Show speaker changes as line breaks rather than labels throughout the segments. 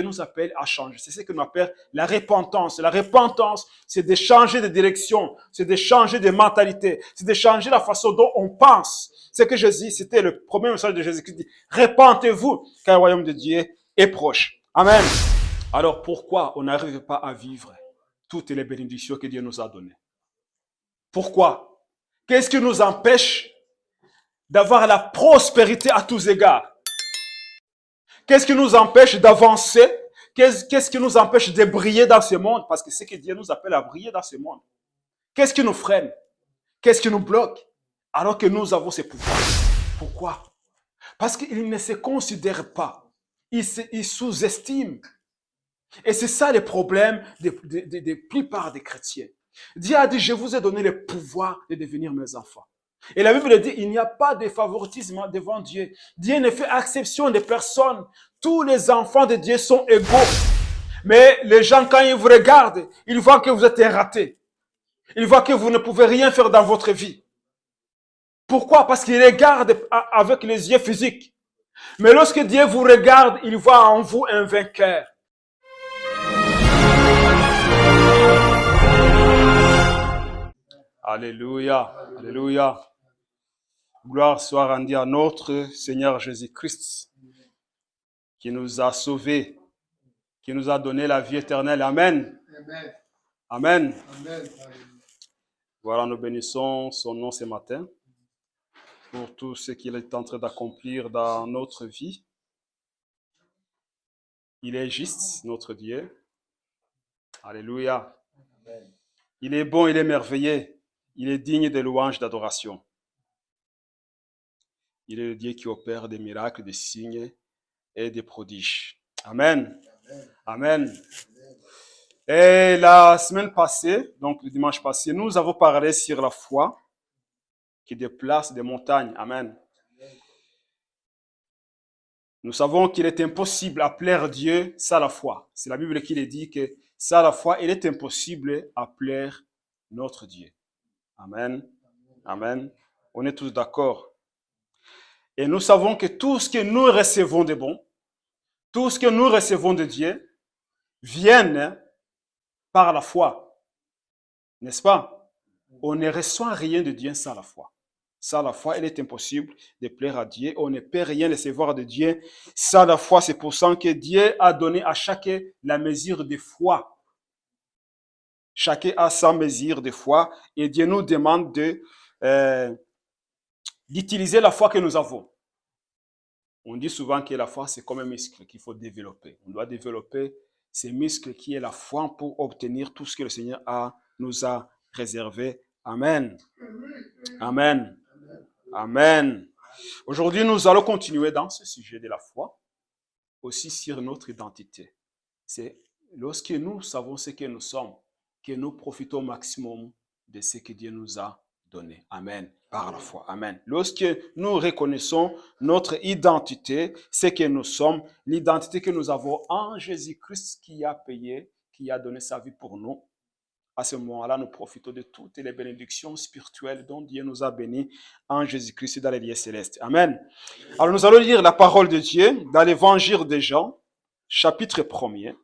nous appelle à changer. C'est ce que nous appelle la repentance. La repentance, c'est de changer de direction, c'est de changer de mentalité, c'est de changer la façon dont on pense. C'est que Jésus, c'était le premier message de Jésus qui dit, repentez-vous, car le royaume de Dieu est proche. Amen. Alors pourquoi on n'arrive pas à vivre toutes les bénédictions que Dieu nous a données? Pourquoi? Qu'est-ce qui nous empêche d'avoir la prospérité à tous égards? Qu'est-ce qui nous empêche d'avancer? Qu'est-ce qui nous empêche de briller dans ce monde? Parce que c'est que Dieu nous appelle à briller dans ce monde. Qu'est-ce qui nous freine? Qu'est-ce qui nous bloque? Alors que nous avons ces pouvoirs. Pourquoi? Parce qu'il ne se considère pas. Il sous-estime. Et c'est ça le problème de plupart des chrétiens. Dieu a dit, je vous ai donné le pouvoir de devenir mes enfants. Et la Bible dit, il n'y a pas de favoritisme devant Dieu. Dieu ne fait exception de personne. Tous les enfants de Dieu sont égaux. Mais les gens, quand ils vous regardent, ils voient que vous êtes un raté. Ils voient que vous ne pouvez rien faire dans votre vie. Pourquoi? Parce qu'ils regardent avec les yeux physiques. Mais lorsque Dieu vous regarde, il voit en vous un vainqueur. Alléluia, alléluia. Gloire soit rendue à notre Seigneur Jésus-Christ, qui nous a sauvés, qui nous a donné la vie éternelle. Amen. Amen. Amen. Voilà, nous bénissons son nom ce matin pour tout ce qu'il est en train d'accomplir dans notre vie. Il est juste, notre Dieu. Alléluia. Amen. Il est bon, il est merveilleux. Il est digne de louanges, d'adoration. Il est le Dieu qui opère des miracles, des signes et des prodiges. Amen. Amen. Amen. Et la semaine passée, donc le dimanche passé, nous avons parlé sur la foi qui déplace des montagnes. Amen. Nous savons qu'il est impossible à plaire Dieu sans la foi. C'est la Bible qui le dit que sans la foi, il est impossible à plaire notre Dieu. Amen. Amen. On est tous d'accord. Et nous savons que tout ce que nous recevons de bon, tout ce que nous recevons de Dieu, viennent par la foi. N'est-ce pas? On ne reçoit rien de Dieu sans la foi. Sans la foi, il est impossible de plaire à Dieu. On ne peut rien recevoir de Dieu sans la foi. C'est pour ça que Dieu a donné à chacun la mesure de foi. Chacun a sa mesure de foi et Dieu nous demande d'utiliser la foi que nous avons. On dit souvent que la foi, c'est comme un muscle qu'il faut développer. On doit développer ces muscles qui est la foi pour obtenir tout ce que le Seigneur nous a réservé. Amen. Amen. Amen. Aujourd'hui, nous allons continuer dans ce sujet de la foi, aussi sur notre identité. C'est lorsque nous savons ce que nous sommes, que nous profitons au maximum de ce que Dieu nous a donné. Amen. Par la foi. Amen. Lorsque nous reconnaissons notre identité, ce que nous sommes, l'identité que nous avons en Jésus-Christ qui a payé, qui a donné sa vie pour nous, à ce moment-là, nous profitons de toutes les bénédictions spirituelles dont Dieu nous a bénis en Jésus-Christ dans les lieux célestes. Amen. Alors nous allons lire la parole de Dieu dans l'évangile de Jean, chapitre 1er.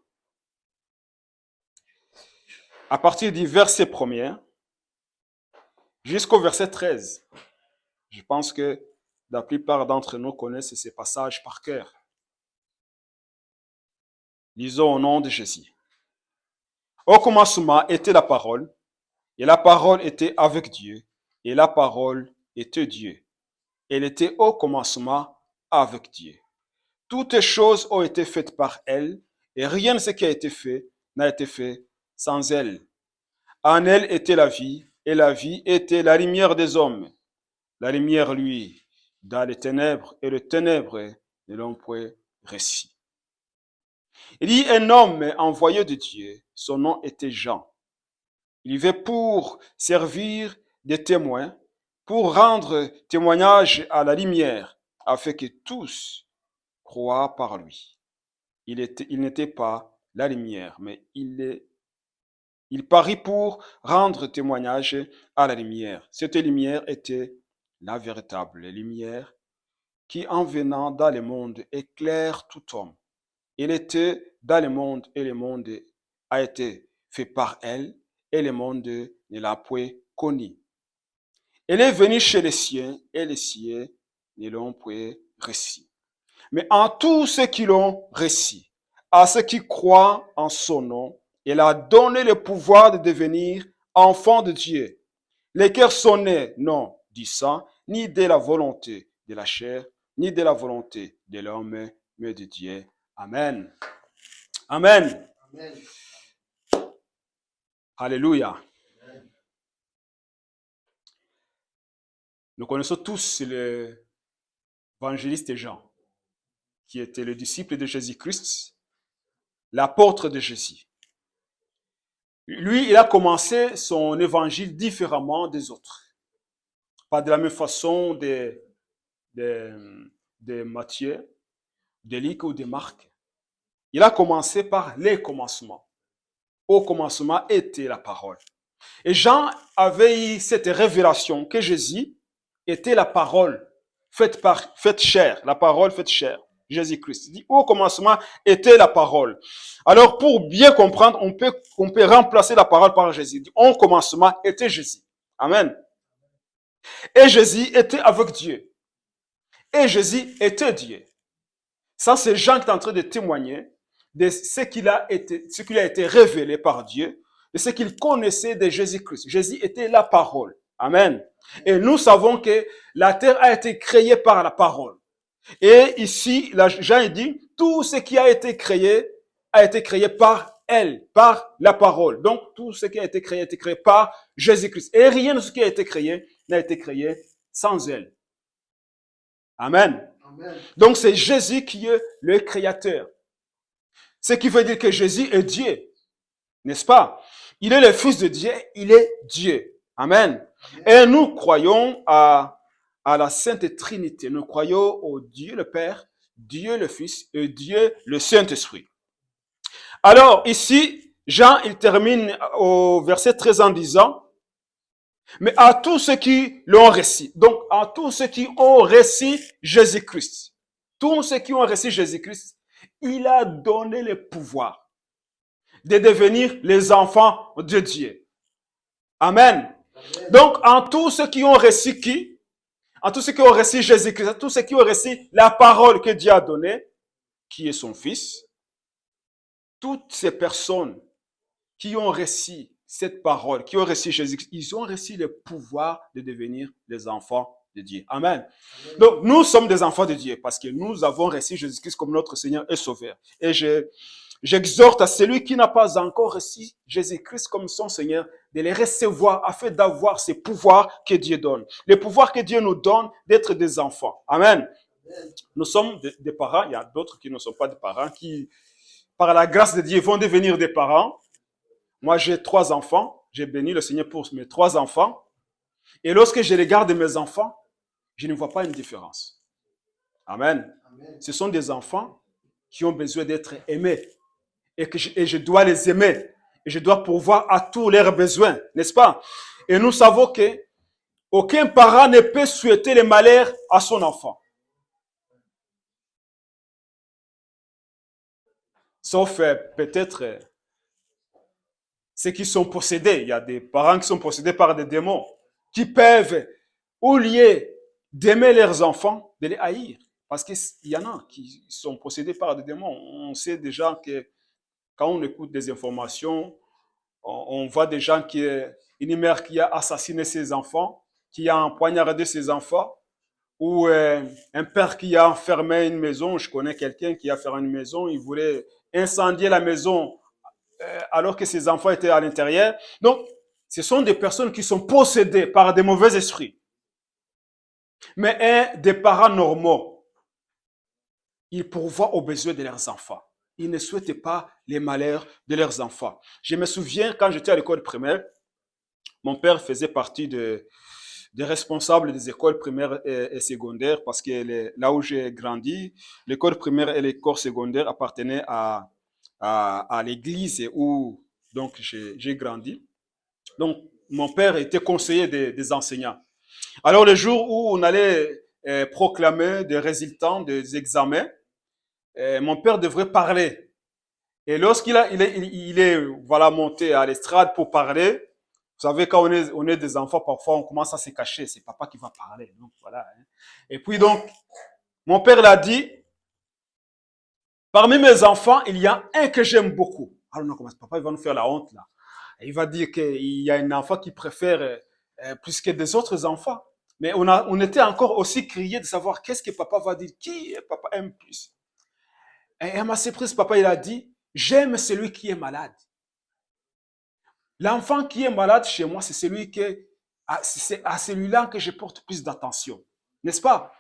À partir du verset 1er jusqu'au verset 13. Je pense que la plupart d'entre nous connaissent ces passages par cœur. Lisons au nom de Jésus. Au commencement était la parole, et la parole était avec Dieu, et la parole était Dieu. Elle était au commencement avec Dieu. Toutes choses ont été faites par elle, et rien de ce qui a été fait n'a été fait sans elle. En elle était la vie, et la vie était la lumière des hommes. La lumière, lui, dans les ténèbres, et les ténèbres ne l'ont point reçu. Il y a un homme envoyé de Dieu, son nom était Jean. Il vivait pour servir de témoin, pour rendre témoignage à la lumière, afin que tous croient par lui. Il n'était pas la lumière, mais il parut pour rendre témoignage à la lumière. Cette lumière était la véritable lumière qui, en venant dans le monde, éclaire tout homme. Il était dans le monde et le monde a été fait par elle et le monde ne l'a point connu. Elle est venue chez les siens et les siens ne l'ont point reçu. Mais en tous ceux qui l'ont reçu, à ceux qui croient en son nom, il a donné le pouvoir de devenir enfants de Dieu, lesquels sont nés non du sang, ni de la volonté de la chair, ni de la volonté de l'homme, mais de Dieu. Amen. Amen.
Amen.
Alléluia. Nous connaissons tous l'évangéliste Jean, qui était le disciple de Jésus-Christ, l'apôtre de Jésus. Lui, il a commencé son évangile différemment des autres. Pas de la même façon de Matthieu, de Luc ou de Marc. Il a commencé par les commencements. Au commencement était la parole. Et Jean avait eu cette révélation que Jésus était la parole faite chair, la parole faite chair. Jésus-Christ. Il dit, au commencement était la parole. Alors, pour bien comprendre, on peut remplacer la parole par Jésus. Il dit, au commencement était Jésus. Amen. Et Jésus était avec Dieu. Et Jésus était Dieu. Ça, c'est Jean qui est en train de témoigner de ce qu'il a été révélé par Dieu, de ce qu'il connaissait de Jésus-Christ. Jésus était la parole. Amen. Et nous savons que la terre a été créée par la parole. Et ici, Jean dit, tout ce qui a été créé par elle, par la parole. Donc, tout ce qui a été créé par Jésus-Christ. Et rien de ce qui a été créé n'a été créé sans elle. Amen.
Amen.
Donc, c'est Jésus qui est le créateur. Ce qui veut dire que Jésus est Dieu. N'est-ce pas? Il est le Fils de Dieu, il est Dieu. Amen. Et nous croyons à la Sainte Trinité. Nous croyons au Dieu le Père, Dieu le Fils et Dieu le Saint-Esprit. Alors ici, Jean, il termine au verset 13 en disant, mais à tous ceux qui l'ont reçu, donc à tous ceux qui ont reçu Jésus-Christ, tous ceux qui ont reçu Jésus-Christ, il a donné le pouvoir de devenir les enfants de Dieu. Amen. Donc, en tous ceux qui ont reçu qui? En tous ceux qui ont reçu Jésus-Christ, en tous ceux qui ont reçu la parole que Dieu a donnée, qui est son Fils, toutes ces personnes qui ont reçu cette parole, qui ont reçu Jésus-Christ, ils ont reçu le pouvoir de devenir des enfants de Dieu. Amen. Amen. Donc, nous sommes des enfants de Dieu parce que nous avons reçu Jésus-Christ comme notre Seigneur et Sauveur. Et j'exhorte à celui qui n'a pas encore reçu Jésus-Christ comme son Seigneur de les recevoir afin d'avoir ces pouvoirs que Dieu donne. Les pouvoirs que Dieu nous donne d'être des enfants. Amen. Amen. Nous sommes des parents. Il y a d'autres qui ne sont pas des parents, qui, par la grâce de Dieu, vont devenir des parents. Moi, j'ai 3 enfants. J'ai béni le Seigneur pour mes 3 enfants. Et lorsque je regarde mes enfants, je ne vois pas une différence. Amen. Amen. Ce sont des enfants qui ont besoin d'être aimés. Et je dois les aimer. Et je dois pourvoir à tous leurs besoins, n'est-ce pas? Et nous savons que aucun parent ne peut souhaiter le malheur à son enfant. Sauf peut-être ceux qui sont possédés. Il y a des parents qui sont possédés par des démons, qui peuvent, au lieu d'aimer leurs enfants, de les haïr. Parce qu'il y en a qui sont possédés par des démons. On sait déjà que quand on écoute des informations, on voit des gens une mère qui a assassiné ses enfants, qui a empoignardé ses enfants, ou un père qui a fermé une maison. Je connais quelqu'un qui a fermé une maison, il voulait incendier la maison alors que ses enfants étaient à l'intérieur. Donc, ce sont des personnes qui sont possédées par des mauvais esprits. Mais des parents normaux, ils pourvoient aux besoins de leurs enfants. Ils ne souhaitent pas les malheurs de leurs enfants. Je me souviens, quand j'étais à l'école primaire, mon père faisait partie des responsables des écoles primaires et secondaires parce que là où j'ai grandi, l'école primaire et l'école secondaire appartenaient à l'église où donc j'ai grandi. Donc, mon père était conseiller des enseignants. Alors, le jour où on allait proclamer des résultats des examens, mon père devrait parler. Et lorsqu'il est voilà, monté à l'estrade pour parler, vous savez, quand on est des enfants, parfois on commence à se cacher. C'est papa qui va parler. Donc, voilà. Et puis donc, mon père l'a dit, parmi mes enfants, il y a un que j'aime beaucoup. Alors non, comment papa il va nous faire la honte là. Et il va dire qu'il y a un enfant qui préfère plus que des autres enfants. Mais on était encore aussi crié de savoir qu'est-ce que papa va dire, qui papa aime plus. Et à ma surprise, papa il a dit, j'aime celui qui est malade. L'enfant qui est malade chez moi, c'est celui c'est à celui-là que je porte plus d'attention. N'est-ce pas?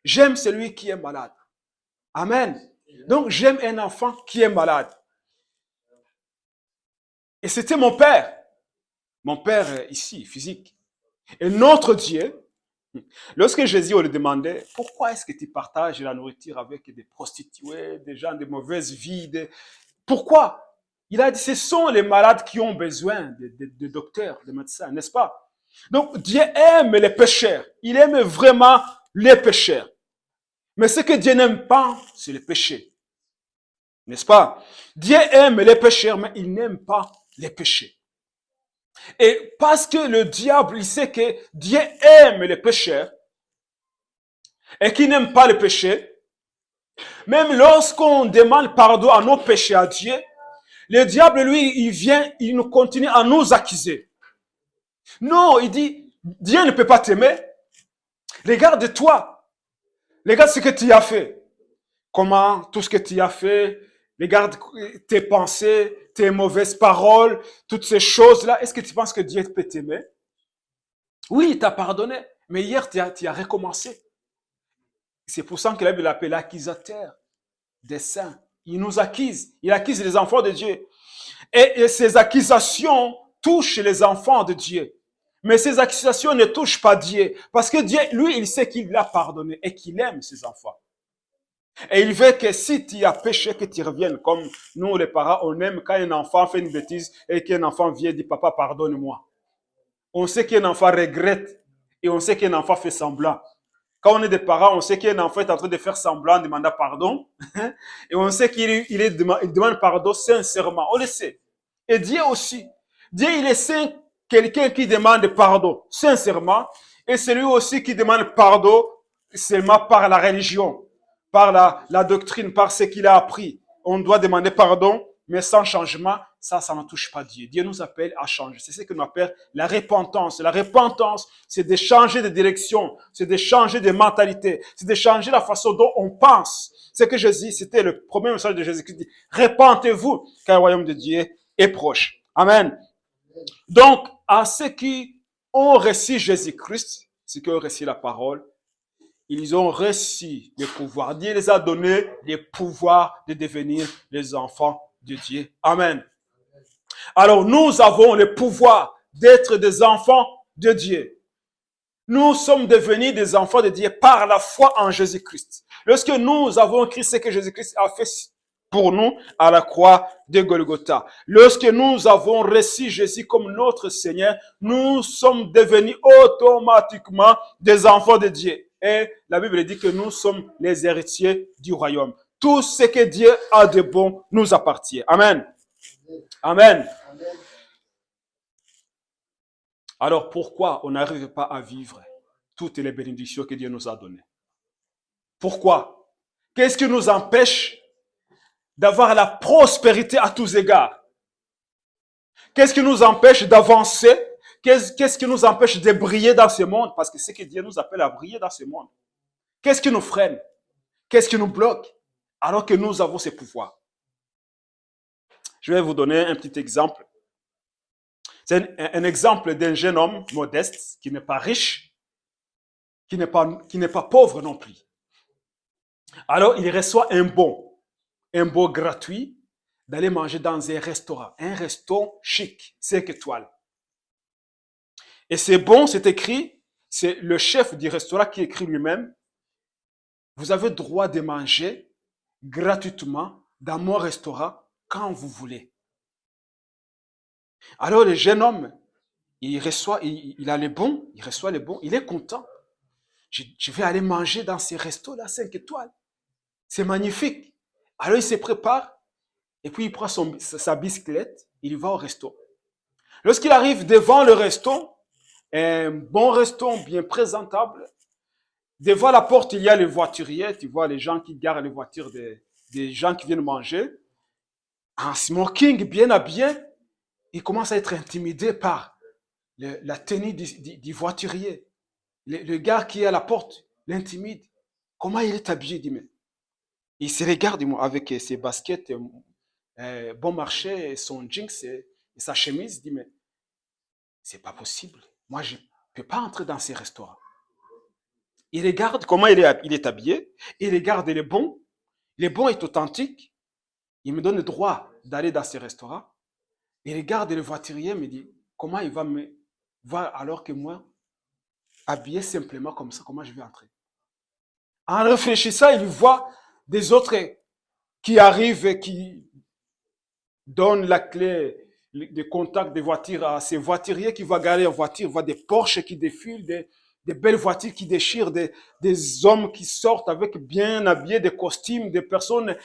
J'aime celui qui est malade. Amen. Donc, j'aime un enfant qui est malade. Et c'était mon père. Mon père ici, physique. Et notre Dieu, lorsque Jésus lui demandait, pourquoi est-ce que tu partages la nourriture avec des prostituées, des gens de mauvaise vie, pourquoi? Il a dit, ce sont les malades qui ont besoin de docteurs, de médecins, n'est-ce pas? Donc, Dieu aime les pécheurs. Il aime vraiment les pécheurs. Mais ce que Dieu n'aime pas, c'est le péché. N'est-ce pas? Dieu aime les pécheurs, mais il n'aime pas les péchés. Et parce que le diable, il sait que Dieu aime les pécheurs et qu'il n'aime pas le péché, même lorsqu'on demande pardon à nos péchés à Dieu, le diable, lui, il vient, il nous continue à nous accuser. Non, il dit, Dieu ne peut pas t'aimer. Regarde-toi. Regarde ce que tu as fait. Comment tout ce que tu as fait. Regarde tes pensées, tes mauvaises paroles, toutes ces choses-là. Est-ce que tu penses que Dieu peut t'aimer? Oui, il t'a pardonné. Mais hier, tu as recommencé. C'est pour ça que la Bible l'appelle l'accusateur des saints. Il nous accuse. Il accuse les enfants de Dieu. Et ces accusations touchent les enfants de Dieu. Mais ces accusations ne touchent pas Dieu. Parce que Dieu, lui, il sait qu'il l'a pardonné et qu'il aime ses enfants. Et il veut que si tu as péché, que tu reviennes. Comme nous, les parents, on aime quand un enfant fait une bêtise et qu'un enfant vient et dit, papa, pardonne-moi. On sait qu'un enfant regrette et on sait qu'un enfant fait semblant. Quand on est des parents, on sait qu'un enfant est en train de faire semblant, demandant pardon. Et on sait il demande pardon sincèrement. On le sait. Et Dieu aussi. Dieu, il est quelqu'un qui demande pardon sincèrement. Et c'est lui aussi qui demande pardon seulement par la religion, par la doctrine, par ce qu'il a appris. On doit demander pardon, mais sans changement, ça ne touche pas Dieu. Dieu nous appelle à changer. C'est ce que nous appelle la repentance. La repentance, c'est de changer de direction, c'est de changer de mentalité, c'est de changer la façon dont on pense. C'est que Jésus, c'était le premier message de Jésus qui dit, repentez-vous, car le royaume de Dieu est proche. Amen. Donc, à ceux qui ont reçu Jésus-Christ, ceux qui ont reçu la parole, ils ont reçu le pouvoir. Dieu les a donné le pouvoir de devenir les enfants de Dieu. Amen. Alors, nous avons le pouvoir d'être des enfants de Dieu. Nous sommes devenus des enfants de Dieu par la foi en Jésus-Christ. Lorsque nous avons écrit ce que Jésus-Christ a fait pour nous à la croix de Golgotha. Lorsque nous avons reçu Jésus comme notre Seigneur, nous sommes devenus automatiquement des enfants de Dieu. Et la Bible dit que nous sommes les héritiers du royaume. Tout ce que Dieu a de bon nous appartient. Amen. Amen. Alors pourquoi on n'arrive pas à vivre toutes les bénédictions que Dieu nous a données? Pourquoi? Qu'est-ce qui nous empêche d'avoir la prospérité à tous égards? Qu'est-ce qui nous empêche d'avancer? Qu'est-ce qui nous empêche de briller dans ce monde? Parce que c'est que Dieu nous appelle à briller dans ce monde. Qu'est-ce qui nous freine? Qu'est-ce qui nous bloque? Alors que nous avons ces pouvoirs. Je vais vous donner un petit exemple. C'est un exemple d'un jeune homme modeste, qui n'est pas riche, qui n'est pas pauvre non plus. Alors, il reçoit un bon gratuit, d'aller manger dans un resto chic, 5 étoiles. Et c'est bon, c'est écrit, c'est le chef du restaurant qui écrit lui-même, vous avez droit de manger gratuitement dans mon restaurant quand vous voulez. Alors le jeune homme, il reçoit, il a les bons, il reçoit les bons, il est content. Je vais aller manger dans ces restos-là, 5 étoiles. C'est magnifique. Alors il se prépare et puis il prend sa bicyclette, il va au resto. Lorsqu'il arrive devant le resto, un bon resto bien présentable, devant la porte, il y a les voituriers, tu vois les gens qui garent les voitures des gens qui viennent manger. En smoking, bien habillé, il commence à être intimidé par la tenue du voiturier. Le gars qui est à la porte l'intimide. Comment il est habillé, dit, mais il se regarde avec ses baskets bon marché, son jeans et sa chemise, dit, mais c'est pas possible. Moi, je ne peux pas entrer dans ces restaurants. Il regarde comment il est habillé, il regarde les bons est authentique, il me donne le droit d'aller dans ces restaurants. Il regarde le voiturier, me dit, comment il va me voir alors que moi, habillé simplement comme ça, comment je vais entrer? En réfléchissant, il voit des autres qui arrivent et qui donnent la clé de contact des voitures à ces voituriers qui vont garer en voiture, voit des Porsche qui défilent, des belles voitures qui déchirent, des hommes qui sortent avec bien habillés, des costumes, des personnes,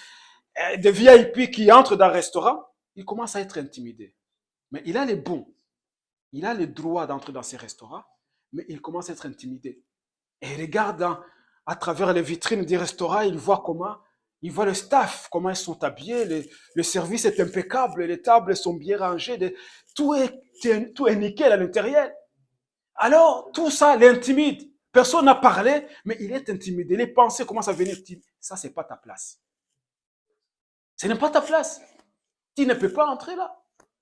des VIP qui entrent dans le restaurant. Il commence à être intimidé. Mais il a les bons. Il a le droit d'entrer dans ces restaurants, mais il commence à être intimidé. Et il regarde à travers les vitrines des restaurants, il voit le staff, comment ils sont habillés, le service est impeccable, les tables sont bien rangées, tout est nickel à l'intérieur. Alors, tout ça l'intimide. Personne n'a parlé, mais il est intimidé. Les pensées commencent à venir. Ça, c'est pas ta place. Ce n'est pas ta place. Tu ne peux pas entrer là.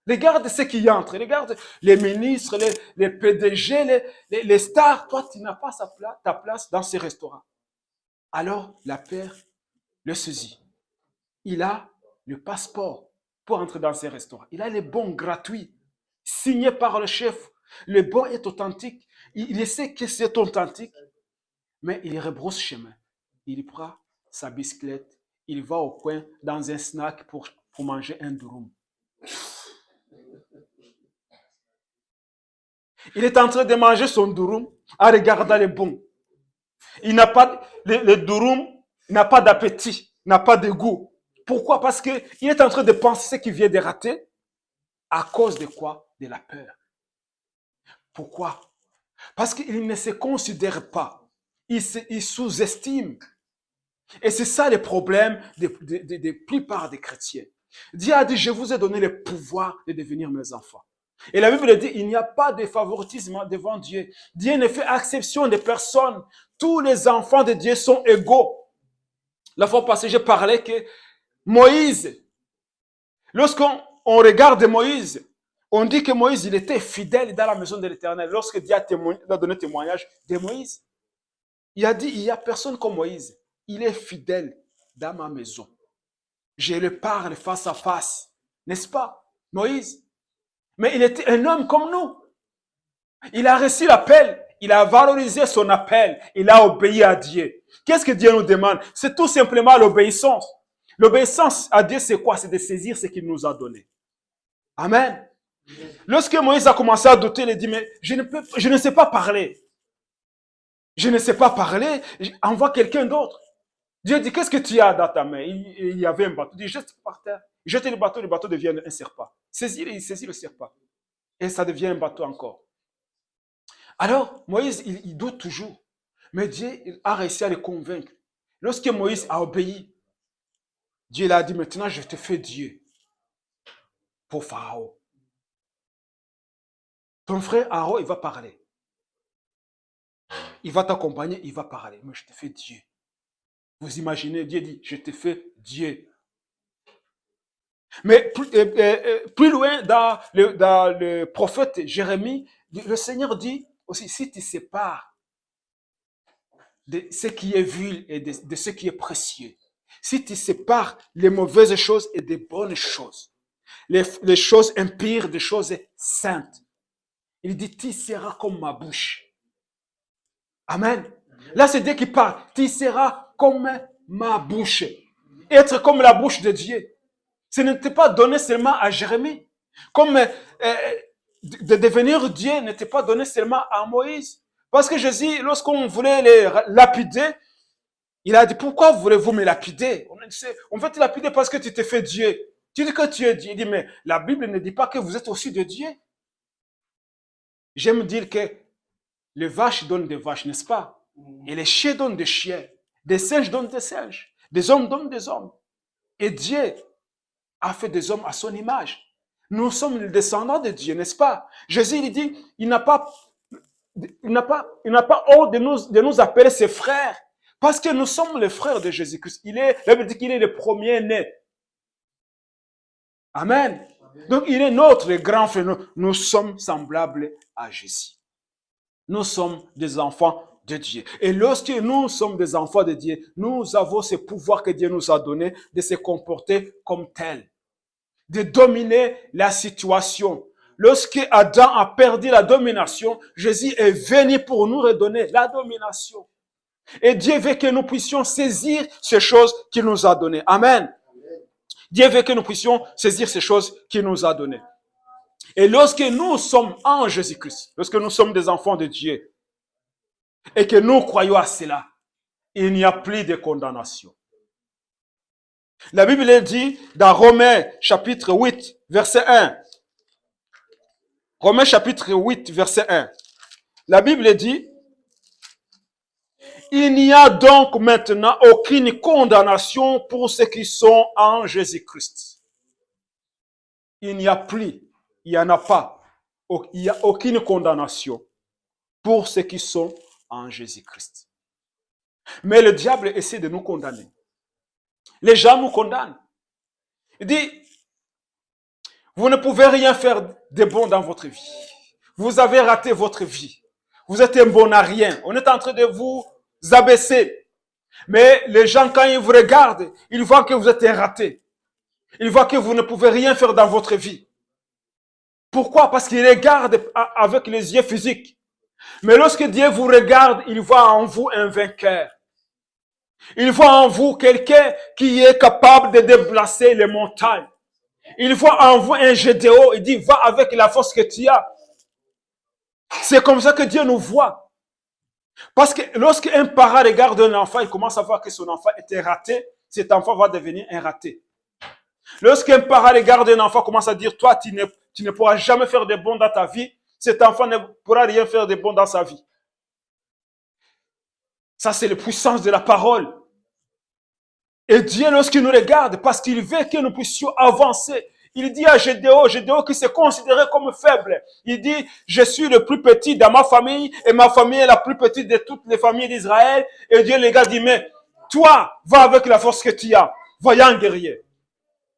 Regarde ceux qui entrent, regarde les ministres, les PDG, les stars. Toi, tu n'as pas ta place dans ces restaurants. Alors, la père le saisit. Il a le passeport pour entrer dans ces restaurants. Il a les bons gratuits, signés par le chef. Le bon est authentique. Il sait que c'est authentique, mais il rebrousse chemin. Il prend sa bicyclette, il va au coin dans un snack pour manger un durum. Il est en train de manger son durum en regardant les bons. Il n'a pas, le durum n'a pas d'appétit, n'a pas de goût. Pourquoi? Parce qu'il est en train de penser ce qu'il vient de rater. À cause de quoi? De la peur. Pourquoi? Parce qu'il ne se considère pas. Il sous-estime. Et c'est ça le problème de plupart des chrétiens. Dieu a dit, je vous ai donné le pouvoir de devenir mes enfants. Et la Bible dit, il n'y a pas de favoritisme devant Dieu. Dieu ne fait exception de personne. Tous les enfants de Dieu sont égaux. La fois passée, je parlais que Moïse, lorsqu'on regarde Moïse, on dit que Moïse, il était fidèle dans la maison de l'Éternel. Lorsque Dieu a donné témoignage de Moïse, il a dit, il n'y a personne comme Moïse. Il est fidèle dans ma maison. Je le parle face à face. N'est-ce pas, Moïse? Mais il était un homme comme nous. Il a reçu l'appel. Il a valorisé son appel. Il a obéi à Dieu. Qu'est-ce que Dieu nous demande? C'est tout simplement l'obéissance. L'obéissance à Dieu, c'est quoi? C'est de saisir ce qu'il nous a donné. Amen. Lorsque Moïse a commencé à douter, il a dit, mais je ne sais pas parler. Je ne sais pas parler. Envoie quelqu'un d'autre. Dieu dit, qu'est-ce que tu as dans ta main? Il y avait un bateau. Il dit, jette par terre. Jette le bateau devient un serpent. Il saisit le serpent. Et ça devient un bateau encore. Alors, Moïse, il doute toujours. Mais Dieu a réussi à le convaincre. Lorsque Moïse a obéi, Dieu l'a dit, maintenant je te fais Dieu pour Pharaon. Ton frère Aaron, il va parler. Il va t'accompagner, il va parler. Mais je te fais Dieu. Vous imaginez, Dieu dit, je te fais Dieu. Mais plus loin, dans le prophète Jérémie, le Seigneur dit aussi, si tu sépares de ce qui est vil et de ce qui est précieux, si tu sépares les mauvaises choses et des bonnes choses, les choses impures des choses saintes, il dit, tu seras comme ma bouche. Amen. Là, c'est Dieu qui parle. Tu seras comme ma bouche. Être comme la bouche de Dieu. Ce n'était pas donné seulement à Jérémie. Comme de devenir Dieu n'était pas donné seulement à Moïse. Parce que Jésus, lorsqu'on voulait les lapider, Il a dit, pourquoi voulez-vous me lapider? On veut te lapider parce que tu t'es fait Dieu. Tu dis que tu es Dieu. Il dit, mais la Bible ne dit pas que vous êtes aussi de Dieu. J'aime dire que les vaches donnent des vaches, n'est-ce pas? Et les chiens donnent des chiens. Des singes donnent des singes. Des hommes donnent des hommes. Et Dieu a fait des hommes à son image. Nous sommes les descendants de Dieu, n'est-ce pas? Jésus, il dit, il n'a pas honte de nous appeler ses frères. Parce que nous sommes les frères de Jésus-Christ. La Bible dit qu'il est le premier-né. Amen. Donc, il est notre grand frère. Nous sommes semblables à Jésus. Nous sommes des enfants de Dieu. Et lorsque nous sommes des enfants de Dieu, nous avons ce pouvoir que Dieu nous a donné de se comporter comme tel, de dominer la situation. Lorsque Adam a perdu la domination, Jésus est venu pour nous redonner la domination. Et Dieu veut que nous puissions saisir ces choses qu'il nous a données. Amen. Dieu veut que nous puissions saisir ces choses qu'il nous a données. Et lorsque nous sommes en Jésus-Christ, lorsque nous sommes des enfants de Dieu, et que nous croyons à cela, il n'y a plus de condamnation. La Bible dit dans Romains chapitre 8, verset 1. Romains chapitre 8, verset 1. La Bible dit, il n'y a donc maintenant aucune condamnation pour ceux qui sont en Jésus-Christ. Il n'y a plus, il n'y en a pas, il n'y a aucune condamnation pour ceux qui sont en Jésus-Christ. Mais le diable essaie de nous condamner. Les gens nous condamnent. Il dit, vous ne pouvez rien faire de bon dans votre vie. Vous avez raté votre vie. Vous êtes un bon à rien. On est en train de vous abaisser. Mais les gens, quand ils vous regardent, ils voient que vous êtes un raté. Ils voient que vous ne pouvez rien faire dans votre vie. Pourquoi? Parce qu'ils regardent avec les yeux physiques. Mais lorsque Dieu vous regarde, il voit en vous un vainqueur. Il voit en vous quelqu'un qui est capable de déplacer les montagnes. Il voit en vous un Gédéon. Il dit, va avec la force que tu as. C'est comme ça que Dieu nous voit. Parce que lorsqu'un parent regarde un enfant, il commence à voir que son enfant était raté. Cet enfant va devenir un raté. Lorsqu'un parent regarde un enfant, commence à dire, toi, tu ne pourras jamais faire de bon dans ta vie. Cet enfant ne pourra rien faire de bon dans sa vie. Ça, c'est la puissance de la parole. Et Dieu, lorsqu'il nous regarde, parce qu'il veut que nous puissions avancer, il dit à Gédéon qui se considérait comme faible, il dit, je suis le plus petit dans ma famille, et ma famille est la plus petite de toutes les familles d'Israël. Et Dieu, les gars, dit, mais toi, va avec la force que tu as, voyant guerrier.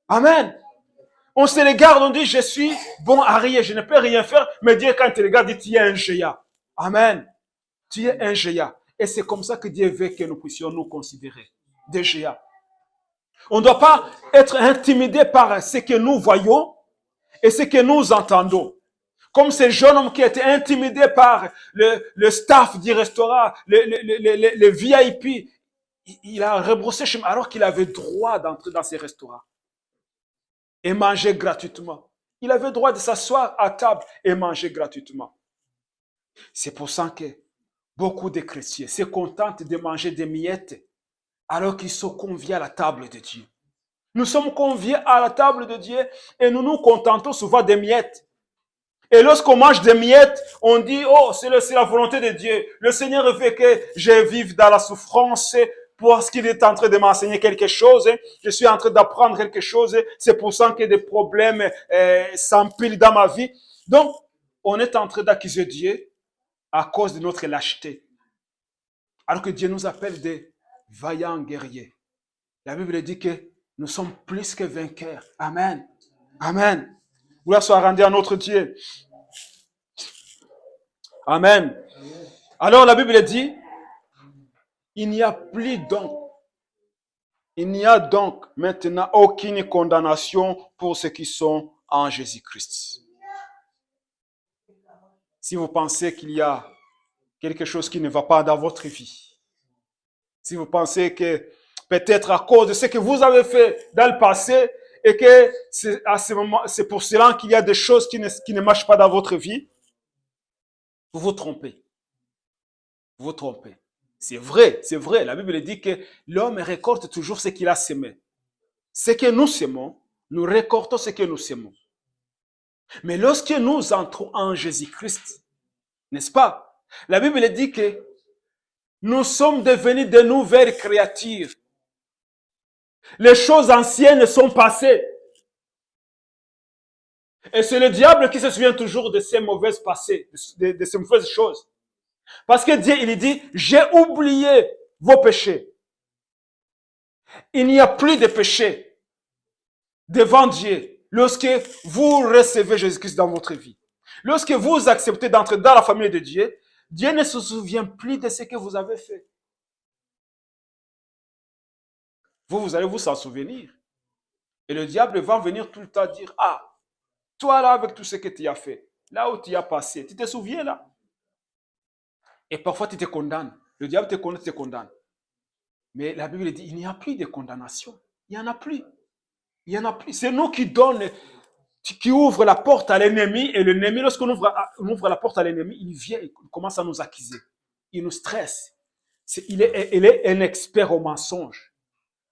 Amen. On se regarde, on dit, je suis bon à rien, je ne peux rien faire, mais Dieu, quand il te regarde, dit, tu es un géant. Amen. Tu es un géant. Et c'est comme ça que Dieu veut que nous puissions nous considérer des géants. On ne doit pas être intimidé par ce que nous voyons et ce que nous entendons. Comme ce jeune homme qui a été intimidé par le staff du restaurant, le VIP. Il a rebroussé chemin alors qu'il avait droit d'entrer dans ces restaurants et manger gratuitement. Il avait droit de s'asseoir à table et manger gratuitement. C'est pour ça que beaucoup de chrétiens se contentent de manger des miettes alors qu'ils sont conviés à la table de Dieu. Nous sommes conviés à la table de Dieu et nous nous contentons souvent des miettes. Et lorsqu'on mange des miettes, on dit, oh, c'est la volonté de Dieu. Le Seigneur veut que je vive dans la souffrance parce qu'il est en train de m'enseigner quelque chose. Je suis en train d'apprendre quelque chose. C'est pour ça que des problèmes s'empilent dans ma vie. Donc, on est en train d'accuser Dieu à cause de notre lâcheté. Alors que Dieu nous appelle des vaillants guerriers. La Bible dit que nous sommes plus que vainqueurs. Amen. Amen. Gloire soit rendue à notre Dieu. Amen. Alors la Bible dit, il n'y a donc maintenant aucune condamnation pour ceux qui sont en Jésus-Christ. Si vous pensez qu'il y a quelque chose qui ne va pas dans votre vie, si vous pensez que peut-être à cause de ce que vous avez fait dans le passé et que c'est pour cela qu'il y a des choses qui ne marchent pas dans votre vie, vous vous trompez. Vous vous trompez. C'est vrai, c'est vrai. La Bible dit que l'homme récolte toujours ce qu'il a semé. Ce que nous semons, nous récoltons ce que nous semons. Mais lorsque nous entrons en Jésus-Christ, n'est-ce pas? La Bible dit que nous sommes devenus de nouvelles créatures. Les choses anciennes sont passées. Et c'est le diable qui se souvient toujours de ces mauvaises passées, de ces mauvaises choses. Parce que Dieu, il dit, j'ai oublié vos péchés. Il n'y a plus de péché devant Dieu lorsque vous recevez Jésus-Christ dans votre vie. Lorsque vous acceptez d'entrer dans la famille de Dieu, Dieu ne se souvient plus de ce que vous avez fait. Vous allez vous en souvenir. Et le diable va venir tout le temps dire, ah, toi là, avec tout ce que tu as fait, là où tu as passé, tu te souviens là? Et parfois tu te condamnes. Le diable te condamne. Mais la Bible dit, il n'y a plus de condamnation. Il n'y en a plus. Il n'y en a plus. C'est nous qui donnons, qui ouvrent la porte à l'ennemi. Et l'ennemi, lorsqu'on ouvre la porte à l'ennemi, il vient, il commence à nous accuser. Il nous stresse. Il est un expert au mensonge.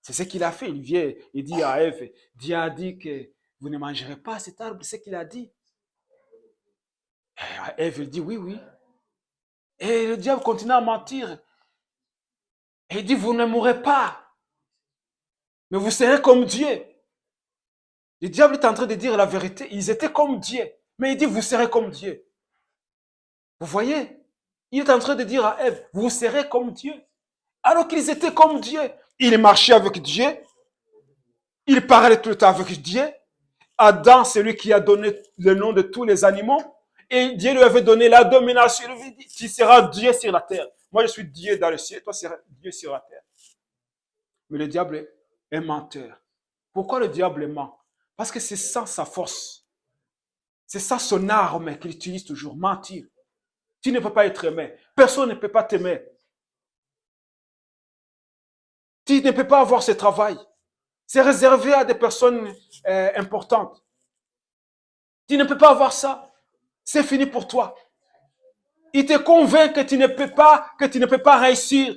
C'est ce qu'il a fait. Il vient, il dit à Ève, Dieu a dit que vous ne mangerez pas cet arbre. C'est ce qu'il a dit. Et Ève, il dit oui, oui. Et le diable continue à mentir. Et il dit, vous ne mourrez pas. Mais vous serez comme Dieu. Le diable est en train de dire la vérité. Ils étaient comme Dieu. Mais il dit, vous serez comme Dieu. Vous voyez? Il est en train de dire à Ève, vous serez comme Dieu. Alors qu'ils étaient comme Dieu. Ils marchaient avec Dieu. Ils parlaient tout le temps avec Dieu. Adam, c'est lui qui a donné le nom de tous les animaux. Et Dieu lui avait donné la domination. Il lui avait dit, tu seras Dieu sur la terre. Moi, je suis Dieu dans le ciel. Toi, tu seras Dieu sur la terre. Mais le diable est menteur. Pourquoi le diable ment? Parce que c'est ça sa force. C'est ça son arme qu'il utilise toujours, mentir. Tu ne peux pas être aimé. Personne ne peut pas t'aimer. Tu ne peux pas avoir ce travail. C'est réservé à des personnes importantes. Tu ne peux pas avoir ça. C'est fini pour toi. Il te convainc que tu ne peux pas réussir.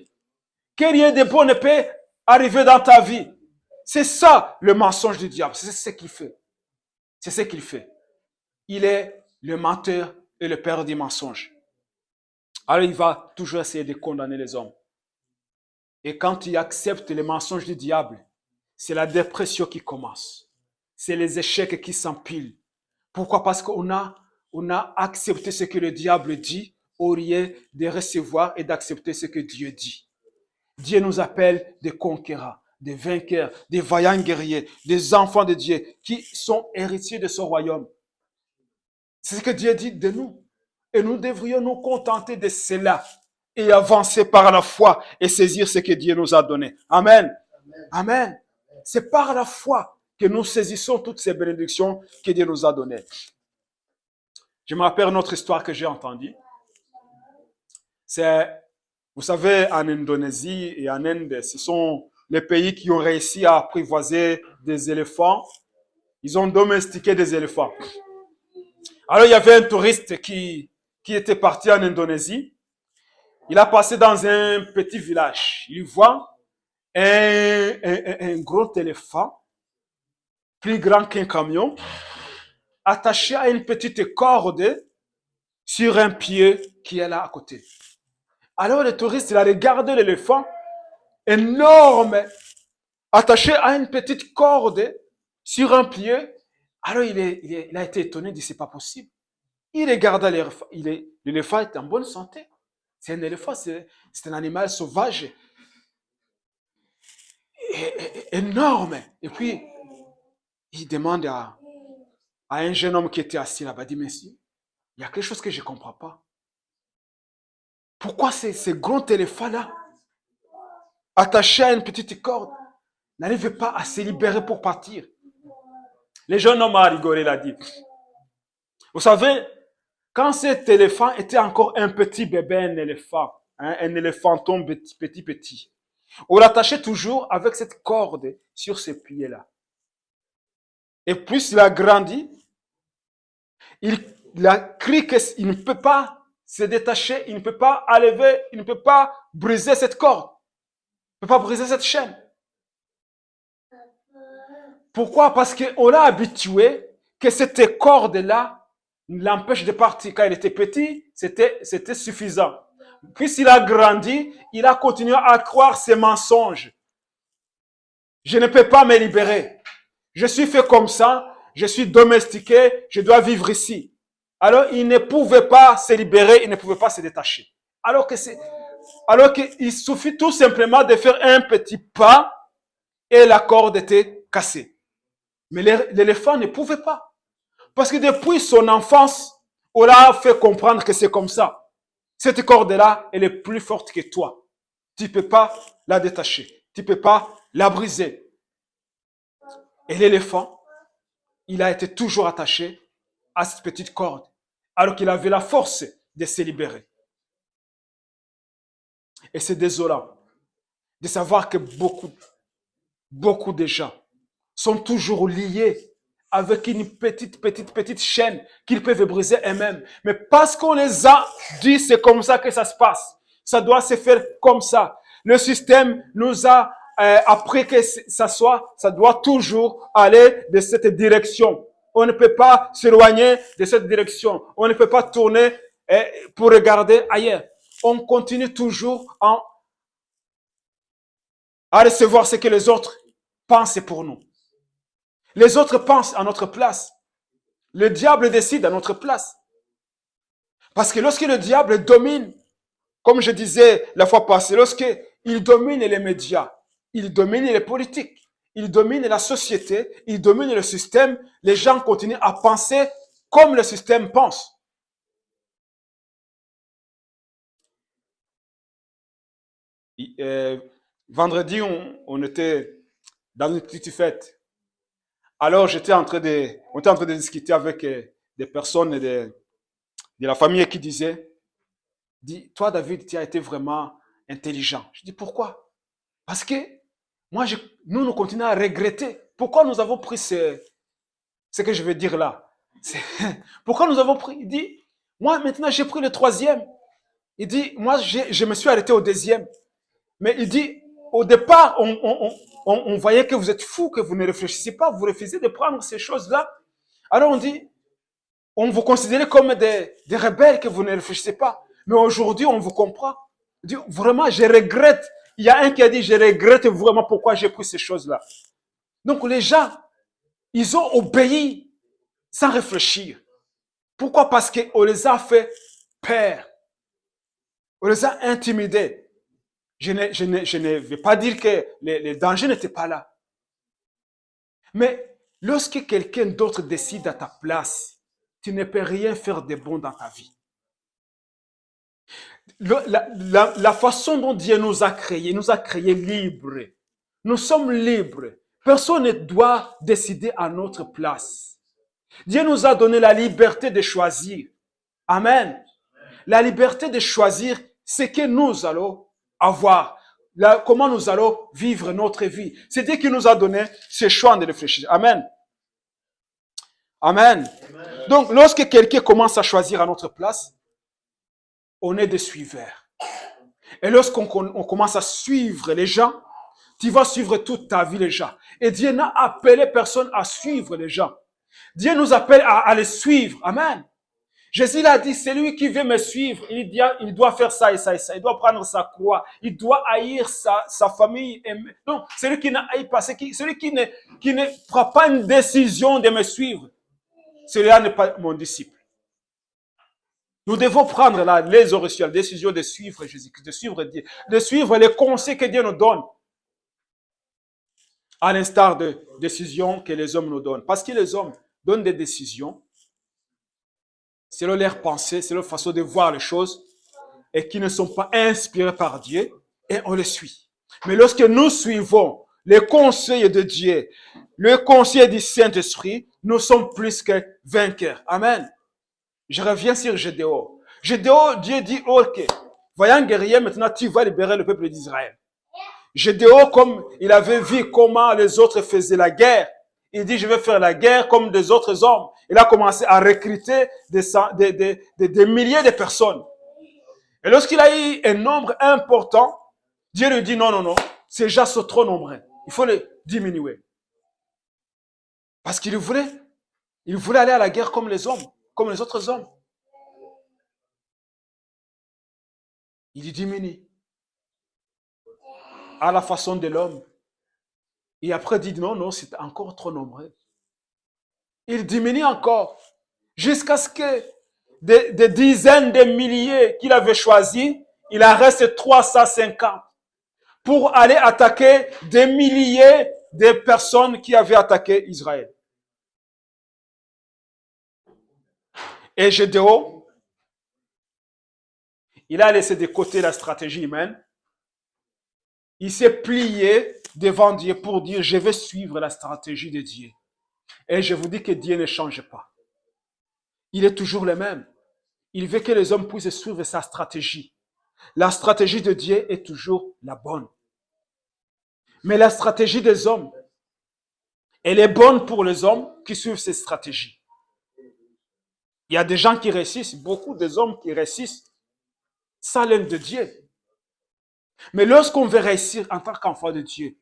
Que rien de bon ne peut arriver dans ta vie. C'est ça le mensonge du diable. C'est ce qu'il fait. C'est ce qu'il fait. Il est le menteur et le père du mensonge. Alors il va toujours essayer de condamner les hommes. Et quand il accepte les mensonges du diable, c'est la dépression qui commence. C'est les échecs qui s'empilent. Pourquoi? Parce qu'on a accepté ce que le diable dit au lieu de recevoir et d'accepter ce que Dieu dit. Dieu nous appelle des conquérants, des vainqueurs, des vaillants guerriers, des enfants de Dieu qui sont héritiers de son royaume. C'est ce que Dieu dit de nous. Et nous devrions nous contenter de cela et avancer par la foi et saisir ce que Dieu nous a donné. Amen. Amen. C'est par la foi que nous saisissons toutes ces bénédictions que Dieu nous a données. Je me rappelle une autre histoire que j'ai entendue. C'est, vous savez, en Indonésie et en Inde, ce sont les pays qui ont réussi à apprivoiser des éléphants. Ils ont domestiqué des éléphants. Alors, il y avait un touriste qui était parti en Indonésie. Il a passé dans un petit village. Il voit un gros éléphant, plus grand qu'un camion, attaché à une petite corde sur un pied qui est là à côté. Alors le touriste, il a regardé l'éléphant énorme, attaché à une petite corde sur un pied. Alors il a été étonné, il dit, c'est pas possible. Il regarda l'éléphant, l'éléphant est en bonne santé. C'est un éléphant, c'est un animal sauvage. Énorme. Et puis, il demande à un jeune homme qui était assis là-bas, il dit, monsieur, il y a quelque chose que je ne comprends pas. Pourquoi ce grand éléphant-là, attaché à une petite corde, n'arrive pas à se libérer pour partir? Le jeune homme a rigolé, il a dit, vous savez, quand cet éléphant était encore un petit bébé, un éléphant, hein, un éléphanton petit, on l'attachait toujours avec cette corde sur ses pieds-là. Et plus il a grandi, il a cru qu'il ne peut pas se détacher, il ne peut pas enlever, il ne peut pas briser cette corde. Il ne peut pas briser cette chaîne. Pourquoi? Parce qu'on l'a habitué que cette corde-là l'empêche de partir. Quand il était petit, c'était suffisant. Puisqu'il a grandi, il a continué à croire ses mensonges. Je ne peux pas me libérer. Je suis fait comme ça, je suis domestiqué, je dois vivre ici. Alors, il ne pouvait pas se libérer, il ne pouvait pas se détacher. Alors qu'il suffit tout simplement de faire un petit pas et la corde était cassée. Mais l'éléphant ne pouvait pas. Parce que depuis son enfance, on l'a fait comprendre que c'est comme ça. Cette corde-là, elle est plus forte que toi. Tu ne peux pas la détacher. Tu ne peux pas la briser. Et l'éléphant, il a été toujours attaché à cette petite corde, alors qu'il avait la force de se libérer. Et c'est désolant de savoir que beaucoup de gens sont toujours liés avec une petite chaîne qu'ils peuvent briser eux-mêmes. Mais parce qu'on les a dit, c'est comme ça que ça se passe. Ça doit se faire comme ça. Le système nous a appris que ça doit toujours aller de cette direction. On ne peut pas s'éloigner de cette direction. On ne peut pas tourner pour regarder ailleurs. On continue toujours à recevoir ce que les autres pensent pour nous. Les autres pensent à notre place. Le diable décide à notre place. Parce que lorsque le diable domine, comme je disais la fois passée, lorsqu'il domine les médias, il domine les politiques, il domine la société, il domine le système, les gens continuent à penser comme le système pense. Vendredi, on était dans une petite fête. Alors, on était en train de discuter avec des personnes de la famille qui disaient, toi, David, tu as été vraiment intelligent. Je dis, pourquoi? Parce que nous continuons à regretter. Pourquoi nous avons pris ce que je veux dire là? Pourquoi nous avons pris? Il dit, moi, maintenant, j'ai pris le 3e. Il dit, moi, je me suis arrêté au 2e. Mais il dit, au départ, on voyait que vous êtes fous, que vous ne réfléchissez pas, vous refusez de prendre ces choses-là. Alors on dit, on vous considère comme des rebelles, que vous ne réfléchissez pas. Mais aujourd'hui, on vous comprend. Il dit, vraiment, je regrette. Il y a un qui a dit, je regrette vraiment pourquoi j'ai pris ces choses-là. Donc les gens, ils ont obéi sans réfléchir. Pourquoi? Parce qu'on les a fait peur. On les a intimidés. Je ne vais pas dire que les dangers n'étaient pas là. Mais lorsque quelqu'un d'autre décide à ta place, tu ne peux rien faire de bon dans ta vie. La façon dont Dieu nous a créés libres. Nous sommes libres. Personne ne doit décider à notre place. Dieu nous a donné la liberté de choisir. Amen. La liberté de choisir ce que nous allons avoir. Comment nous allons vivre notre vie. C'est Dieu qui nous a donné ce choix de réfléchir. Amen. Amen. Amen. Donc, lorsque quelqu'un commence à choisir à notre place, on est des suiveurs. Et lorsqu'on commence à suivre les gens, tu vas suivre toute ta vie les gens. Et Dieu n'a appelé personne à suivre les gens. Dieu nous appelle à les suivre. Amen. Jésus l'a dit, c'est lui qui veut me suivre. Il doit faire ça et ça et ça. Il doit prendre sa croix. Il doit haïr sa famille. Donc, celui qui n'a haï pas, celui qui ne prend pas une décision de me suivre, celui-là n'est pas mon disciple. Nous devons prendre là, les la décision de suivre Jésus-Christ, de suivre Dieu, de suivre les conseils que Dieu nous donne. À l'instar de décisions que les hommes nous donnent. Parce que les hommes donnent des décisions selon leur pensée, selon leur façon de voir les choses, et qui ne sont pas inspirés par Dieu, et on les suit. Mais lorsque nous suivons les conseils de Dieu, le conseil du Saint-Esprit, nous sommes plus que vainqueurs. Amen. Je reviens sur Gédéon. Gédéon, Dieu dit, ok, voyant guerrier, maintenant tu vas libérer le peuple d'Israël. Gédéon, comme il avait vu comment les autres faisaient la guerre, il dit, je vais faire la guerre comme des autres hommes. Il a commencé à recruter des milliers de personnes. Et lorsqu'il a eu un nombre important, Dieu lui dit non, non, non, ces gens sont trop nombreux. Il faut les diminuer. Parce qu'il voulait aller à la guerre comme les hommes, comme les autres hommes. Il diminue à la façon de l'homme. Et après, il dit non, non, c'est encore trop nombreux. Il diminue encore jusqu'à ce que des dizaines de milliers qu'il avait choisis, il en reste 350 pour aller attaquer des milliers de personnes qui avaient attaqué Israël. Et Gédéon, il a laissé de côté la stratégie humaine. Il s'est plié devant Dieu pour dire, je vais suivre la stratégie de Dieu. Et je vous dis que Dieu ne change pas. Il est toujours le même. Il veut que les hommes puissent suivre sa stratégie. La stratégie de Dieu est toujours la bonne. Mais la stratégie des hommes, elle est bonne pour les hommes qui suivent cette stratégie. Il y a des gens qui réussissent, beaucoup des hommes qui réussissent, sans l'aide de Dieu. Mais lorsqu'on veut réussir en tant qu'enfant de Dieu,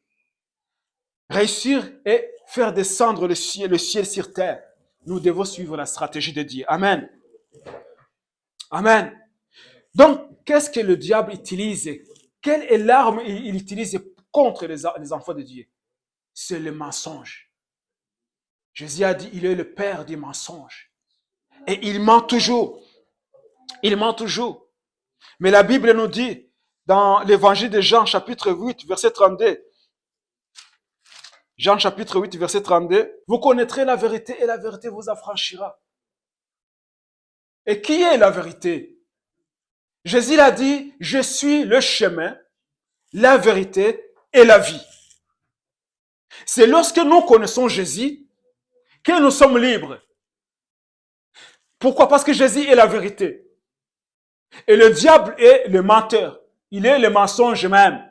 réussir et faire descendre le ciel sur terre, nous devons suivre la stratégie de Dieu. Amen. Amen. Donc, qu'est-ce que le diable utilise? Quelle est l'arme il utilise contre les enfants de Dieu? C'est le mensonge. Jésus a dit, il est le père des mensonges. Et il ment toujours. Il ment toujours. Mais la Bible nous dit, dans l'évangile de Jean, chapitre 8, verset 32, Jean chapitre 8, verset 32, vous connaîtrez la vérité et la vérité vous affranchira. Et qui est la vérité? Jésus l'a dit, je suis le chemin, la vérité et la vie. C'est lorsque nous connaissons Jésus que nous sommes libres. Pourquoi? Parce que Jésus est la vérité. Et le diable est le menteur. Il est le mensonge même.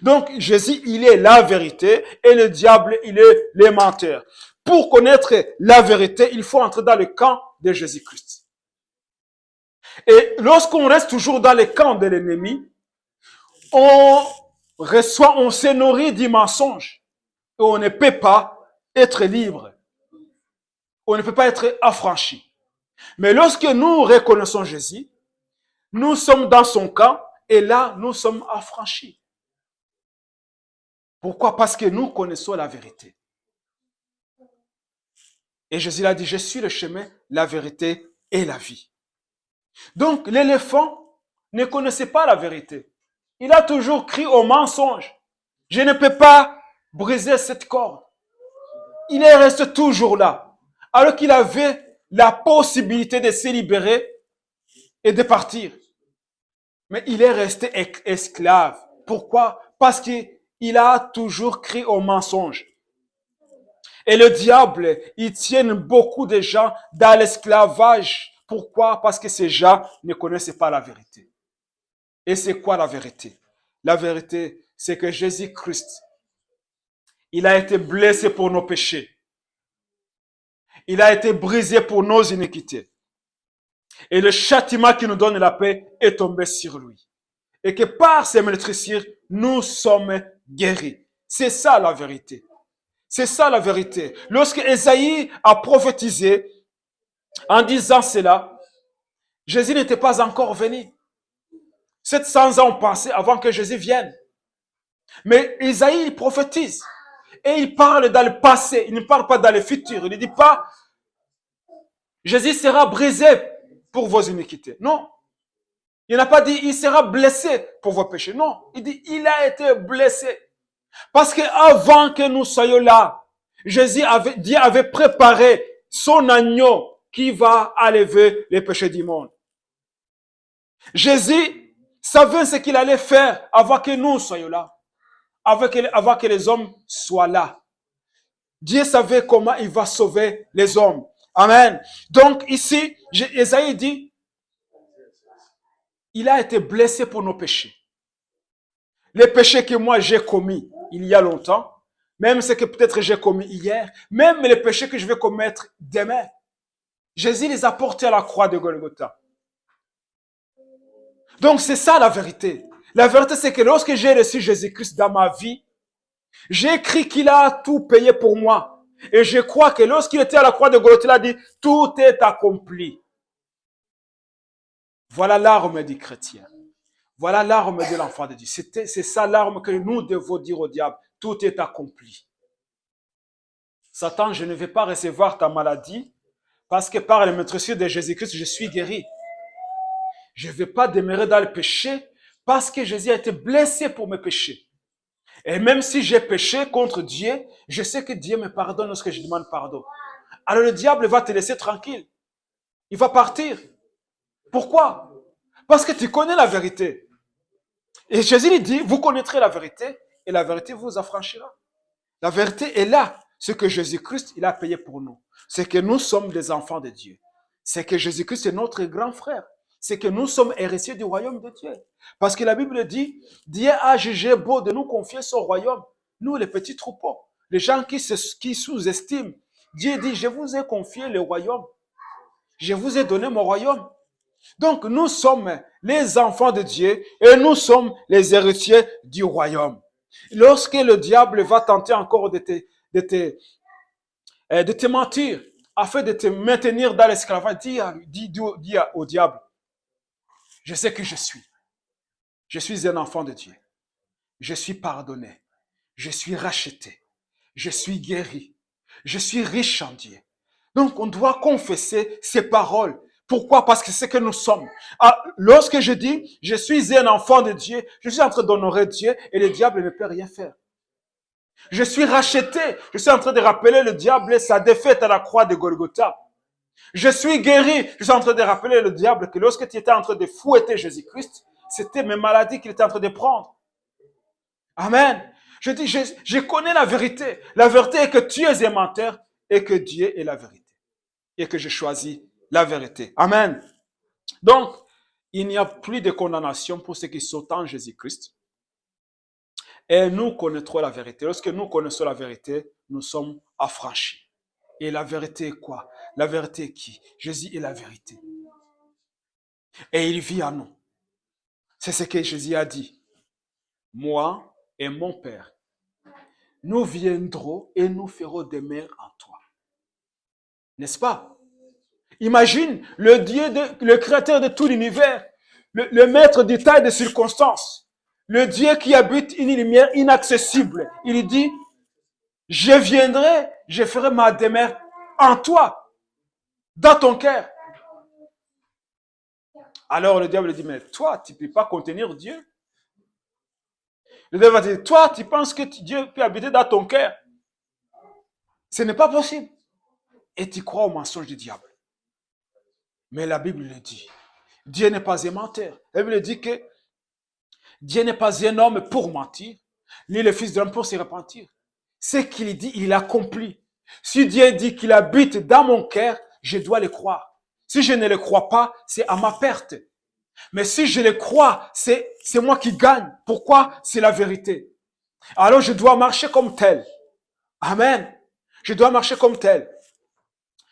Donc, Jésus, il est la vérité et le diable, il est le menteur. Pour connaître la vérité, il faut entrer dans le camp de Jésus-Christ. Et lorsqu'on reste toujours dans le camp de l'ennemi, on se nourrit du mensonge. Et on ne peut pas être libre. On ne peut pas être affranchi. Mais lorsque nous reconnaissons Jésus, nous sommes dans son camp et là, nous sommes affranchis. Pourquoi? Parce que nous connaissons la vérité. Et Jésus a dit, je suis le chemin, la vérité et la vie. Donc, l'éléphant ne connaissait pas la vérité. Il a toujours crié au mensonge. Je ne peux pas briser cette corde. Il est resté toujours là. Alors qu'il avait la possibilité de se libérer et de partir. Mais il est resté esclave. Pourquoi? Parce qu'il a toujours crié au mensonge. Et le diable, il tient beaucoup de gens dans l'esclavage. Pourquoi? Parce que ces gens ne connaissent pas la vérité. Et c'est quoi la vérité? La vérité, c'est que Jésus-Christ, il a été blessé pour nos péchés. Il a été brisé pour nos iniquités. Et le châtiment qui nous donne la paix est tombé sur lui. Et que par ses meurtrissures, nous sommes guéris. C'est ça la vérité. C'est ça la vérité. Lorsque Ésaïe a prophétisé en disant cela, Jésus n'était pas encore venu. 700 ans ont passé avant que Jésus vienne. Mais Ésaïe, il prophétise. Et il parle dans le passé. Il ne parle pas dans le futur. Il ne dit pas, Jésus sera brisé pour vos iniquités. Non. Il n'a pas dit, il sera blessé pour vos péchés. Non. Il dit, il a été blessé. Parce qu'avant que nous soyons là, Dieu avait préparé son agneau qui va enlever les péchés du monde. Jésus savait ce qu'il allait faire avant que nous soyons là. Avant que les hommes soient là. Dieu savait comment il va sauver les hommes. Amen. Donc ici, Ésaïe dit, il a été blessé pour nos péchés. Les péchés que moi j'ai commis il y a longtemps, même ce que peut-être j'ai commis hier, même les péchés que je vais commettre demain, Jésus les a portés à la croix de Golgotha. Donc c'est ça la vérité. La vérité, c'est que lorsque j'ai reçu Jésus-Christ dans ma vie, j'ai cru qu'il a tout payé pour moi. Et je crois que lorsqu'il était à la croix de Golgotha, il a dit, tout est accompli. Voilà l'arme du chrétien. Voilà l'arme de l'enfant de Dieu. C'est ça l'arme que nous devons dire au diable. Tout est accompli. Satan, je ne vais pas recevoir ta maladie parce que par le maîtrise de Jésus-Christ, je suis guéri. Je ne vais pas demeurer dans le péché parce que Jésus a été blessé pour mes péchés. Et même si j'ai péché contre Dieu, je sais que Dieu me pardonne lorsque je demande pardon. Alors le diable va te laisser tranquille. Il va partir. Pourquoi? Parce que tu connais la vérité. Et Jésus lui dit, vous connaîtrez la vérité et la vérité vous affranchira. La vérité est là. Ce que Jésus-Christ, il a payé pour nous. C'est que nous sommes des enfants de Dieu. C'est que Jésus-Christ est notre grand frère. C'est que nous sommes héritiers du royaume de Dieu. Parce que la Bible dit, Dieu a jugé beau de nous confier son royaume. Nous, les petits troupeaux, les gens qui sous-estiment. Dieu dit, je vous ai confié le royaume. Je vous ai donné mon royaume. Donc, nous sommes les enfants de Dieu et nous sommes les héritiers du royaume. Lorsque le diable va tenter encore de te mentir, afin de te maintenir dans l'esclavage, dis au diable, je sais que je suis un enfant de Dieu, je suis pardonné, je suis racheté, je suis guéri, je suis riche en Dieu. Donc on doit confesser ces paroles. Pourquoi? Parce que c'est ce que nous sommes. Lorsque je dis, je suis un enfant de Dieu, je suis en train d'honorer Dieu et le diable ne peut rien faire. Je suis racheté. Je suis en train de rappeler le diable sa défaite à la croix de Golgotha. Je suis guéri. Je suis en train de rappeler le diable que lorsque tu étais en train de fouetter Jésus-Christ, c'était mes maladies qu'il était en train de prendre. Amen. Je dis, je connais la vérité. La vérité est que tu es un menteur et que Dieu est la vérité. Et que je choisis la vérité. Amen. Donc, il n'y a plus de condamnation pour ceux qui sont en Jésus-Christ. Et nous connaîtrons la vérité. Lorsque nous connaissons la vérité, nous sommes affranchis. Et la vérité est quoi? La vérité est qui? Jésus est la vérité. Et il vit en nous. C'est ce que Jésus a dit. Moi et mon Père, nous viendrons et nous ferons demeure en toi. N'est-ce pas? Imagine le Dieu, le créateur de tout l'univers, le maître des tas et des circonstances, le Dieu qui habite une lumière inaccessible. Il dit, je viendrai, je ferai ma demeure en toi, dans ton cœur. Alors le diable dit, mais toi, tu ne peux pas contenir Dieu. Le diable va dire, toi, tu penses que Dieu peut habiter dans ton cœur. Ce n'est pas possible. Et tu crois au mensonge du diable. Mais la Bible le dit. Dieu n'est pas un menteur. La Bible dit que Dieu n'est pas un homme pour mentir, ni le fils de l'homme pour se repentir. Ce qu'il dit, il accomplit. Si Dieu dit qu'il habite dans mon cœur, je dois le croire. Si je ne le crois pas, c'est à ma perte. Mais si je le crois, c'est moi qui gagne. Pourquoi? C'est la vérité. Alors je dois marcher comme tel. Amen. Je dois marcher comme tel.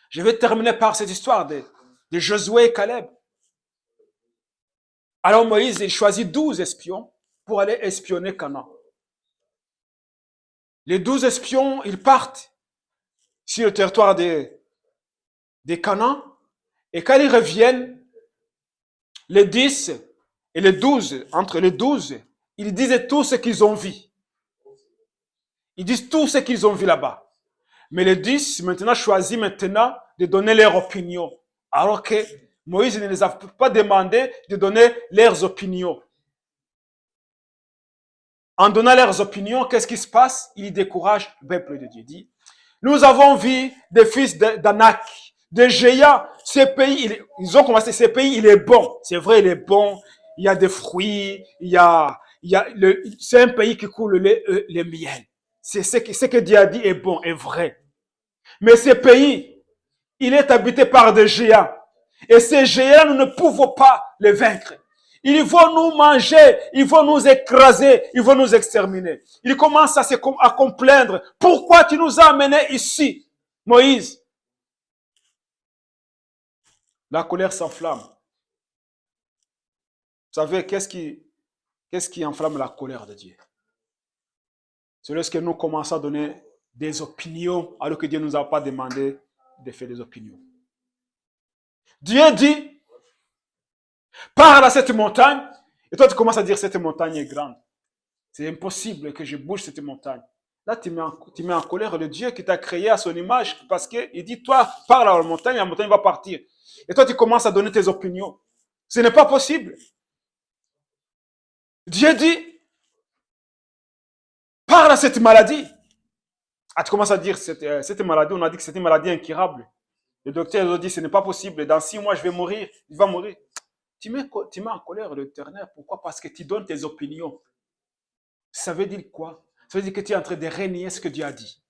Je vais terminer par cette histoire de Josué et Caleb. Alors Moïse, il choisit 12 espions pour aller espionner Canaan. Les 12 espions, ils partent sur le territoire de Canaan. Et quand ils reviennent, les 10 et les 12, entre les 12, ils disent tout ce qu'ils ont vu. Ils disent tout ce qu'ils ont vu là-bas. Mais les 10, maintenant, choisissent maintenant de donner leur opinion. Alors que Moïse ne les a pas demandé de donner leurs opinions. En donnant leurs opinions, qu'est-ce qui se passe? Il décourage le peuple de Dieu. Il dit, nous avons vu des fils d'Anak, des géants. Ces pays, ils ont commencé, ces pays, il est bon. C'est vrai, il est bon. Il y a des fruits, c'est un pays qui coule le miel. C'est ce que Dieu a dit est bon, est vrai. Mais ces pays, il est habité par des géants. Et ces géants, nous ne pouvons pas les vaincre. Ils vont nous manger, ils vont nous écraser, ils vont nous exterminer. Ils commencent à complaindre. Pourquoi tu nous as amenés ici, Moïse? La colère s'enflamme. savez, qu'est-ce qui enflamme la colère de Dieu? C'est lorsque nous commençons à donner des opinions alors que Dieu ne nous a pas demandé de faire des opinions. Dieu dit, parle à cette montagne, et toi tu commences à dire cette montagne est grande. C'est impossible que je bouge cette montagne. Là, tu mets en colère le Dieu qui t'a créé à son image parce qu'il dit, toi, parle à la montagne va partir. Et toi, tu commences à donner tes opinions. Ce n'est pas possible. Dieu dit, parle à cette maladie. Ah, tu commences à dire, cette maladie, on a dit que c'était une maladie incurable. Le docteur a dit, ce n'est pas possible. Dans 6 mois, je vais mourir. Il va mourir. Tu mets en colère l'Éternel. Pourquoi? Parce que tu donnes tes opinions. Ça veut dire quoi? Ça veut dire que tu es en train de renier ce que Dieu a dit.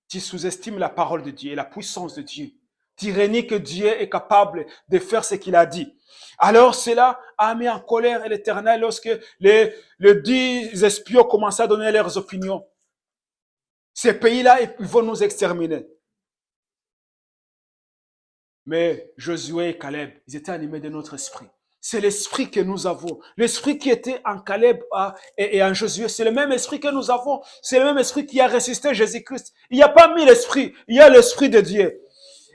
Tu sous-estimes la parole de Dieu et la puissance de Dieu. Tu renies que Dieu est capable de faire ce qu'il a dit. Alors cela a mis en colère l'Éternel lorsque les 10 espions commençaient à donner leurs opinions. Ces pays-là, ils vont nous exterminer. Mais Josué et Caleb, ils étaient animés de notre esprit. C'est l'esprit que nous avons. L'esprit qui était en Caleb et en Josué, c'est le même esprit que nous avons. C'est le même esprit qui a résisté Jésus-Christ. Il n'y a pas mis l'esprit, il y a l'esprit de Dieu.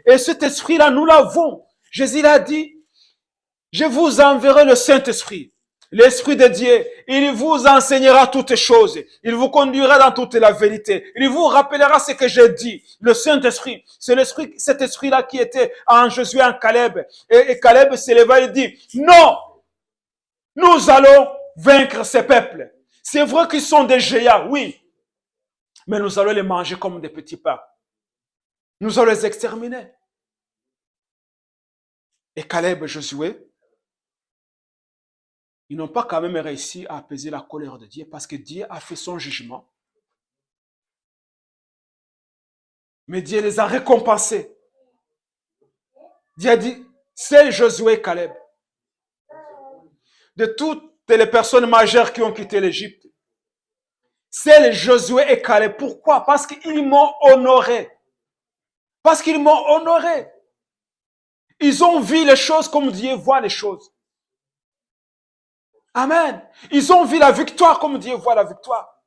Et cet esprit-là, nous l'avons. Jésus l'a dit, je vous enverrai le Saint-Esprit. L'Esprit de Dieu, il vous enseignera toutes choses. Il vous conduira dans toute la vérité. Il vous rappellera ce que j'ai dit. Le Saint-Esprit, c'est cet esprit-là qui était en Josué, en Caleb. Et Caleb s'éleva et dit, non, nous allons vaincre ces peuples. C'est vrai qu'ils sont des géants, oui. Mais nous allons les manger comme des petits pains. Nous allons les exterminer. Et Caleb et Josué, ils n'ont pas quand même réussi à apaiser la colère de Dieu parce que Dieu a fait son jugement. Mais Dieu les a récompensés. Dieu a dit, c'est Josué et Caleb. De toutes les personnes majeures qui ont quitté l'Égypte, c'est Josué et Caleb. Pourquoi? Parce qu'ils m'ont honoré. Parce qu'ils m'ont honoré. Ils ont vu les choses comme Dieu voit les choses. Amen. Ils ont vu la victoire comme Dieu voit la victoire.